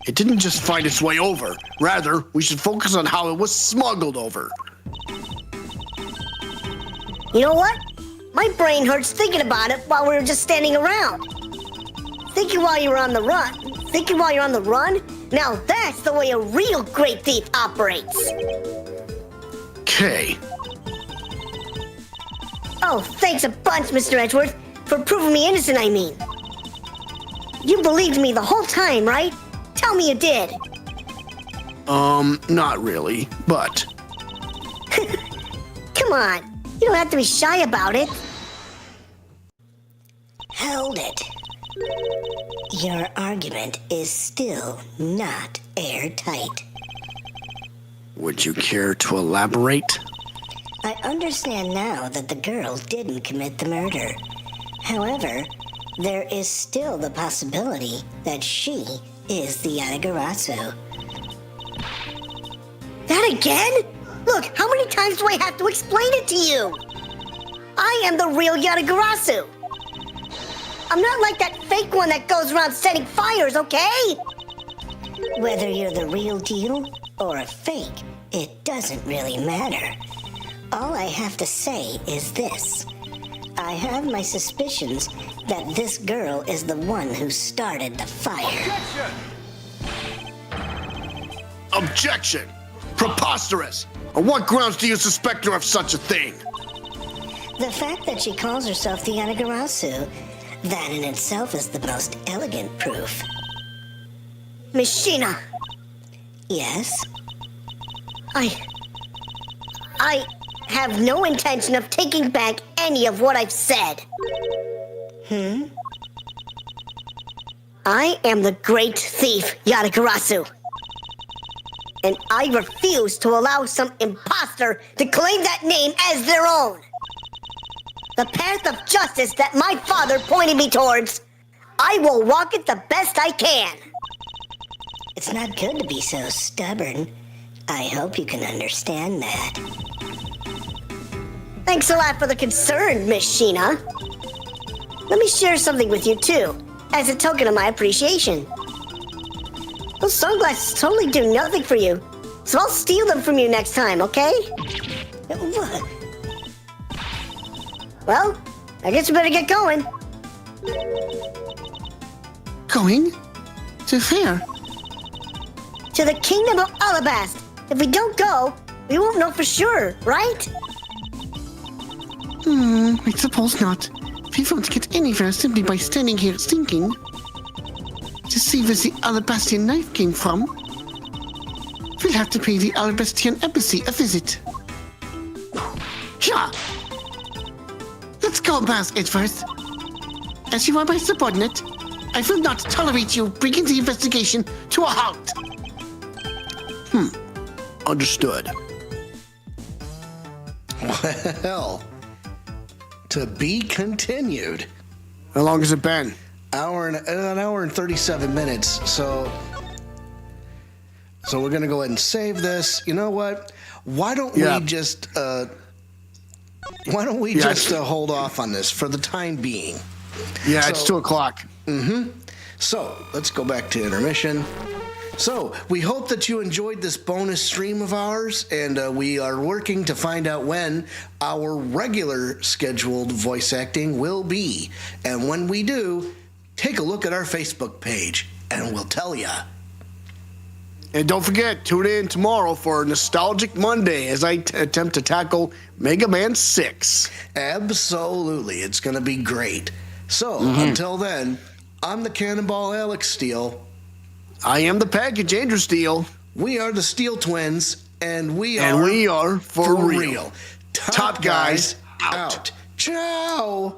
It didn't just find its way over. Rather, we should focus on how it was smuggled over. You know what? My brain hurts thinking about it while we were just standing around. Thinking while you're on the run? Now that's the way a real great thief operates. Kay. Oh, thanks a bunch, Mr. Edgeworth, for proving me innocent, I mean. You believed me the whole time, right? Tell me you did. Not really, but... Come on, you don't have to be shy about it. Hold it. Your argument is still not airtight. Would you care to elaborate? I understand now that the girl didn't commit the murder. However, there is still the possibility that she is the Yatagarasu. That again? Look, how many times do I have to explain it to you? I am the real Yatagarasu. I'm not like that fake one that goes around setting fires, okay? Whether you're the real deal or a fake, it doesn't really matter. All I have to say is this. I have my suspicions that this girl is the one who started the fire. Objection! Preposterous! On what grounds do you suspect her of such a thing? The fact that she calls herself the Yatagarasu, that in itself is the most elegant proof. Miss Sheena! Yes? I have no intention of taking back any of what I've said. I am the great thief, Yatagarasu. And I refuse to allow some imposter to claim that name as their own. The path of justice that my father pointed me towards, I will walk it the best I can. It's not good to be so stubborn. I hope you can understand that. Thanks a lot for the concern, Miss Sheena. Let me share something with you, too, as a token of my appreciation. Those sunglasses totally do nothing for you, so I'll steal them from you next time, okay? Well, I guess we better get going. Going? To where? To the Kingdom of Alabast. If we don't go, we won't know for sure, right? I suppose not. We won't get anywhere simply by standing here thinking. To see where the Alabastian knife came from, we'll have to pay the Alabastian embassy a visit. Yeah! Let's go, Miles Edgeworth. As you are my subordinate, I will not tolerate you bringing the investigation to a halt. Understood. Well, to be continued. How long has it been? An hour and 37 minutes. So we're gonna go ahead and save this. You know what? Why don't we just hold off on this for the time being? Yeah, it's 2 o'clock. So let's go back to intermission. So we hope that you enjoyed this bonus stream of ours, and we are working to find out when our regular scheduled voice acting will be. And when we do, take a look at our Facebook page, and we'll tell you. And don't forget, tune in tomorrow for Nostalgic Monday as I attempt to tackle Mega Man 6. Absolutely. It's going to be great. So until then, I'm the Cannonball Alex Steele. I am the package, Andrew Steele. We are the Steel Twins, and we are for real. Top guys out. Ciao.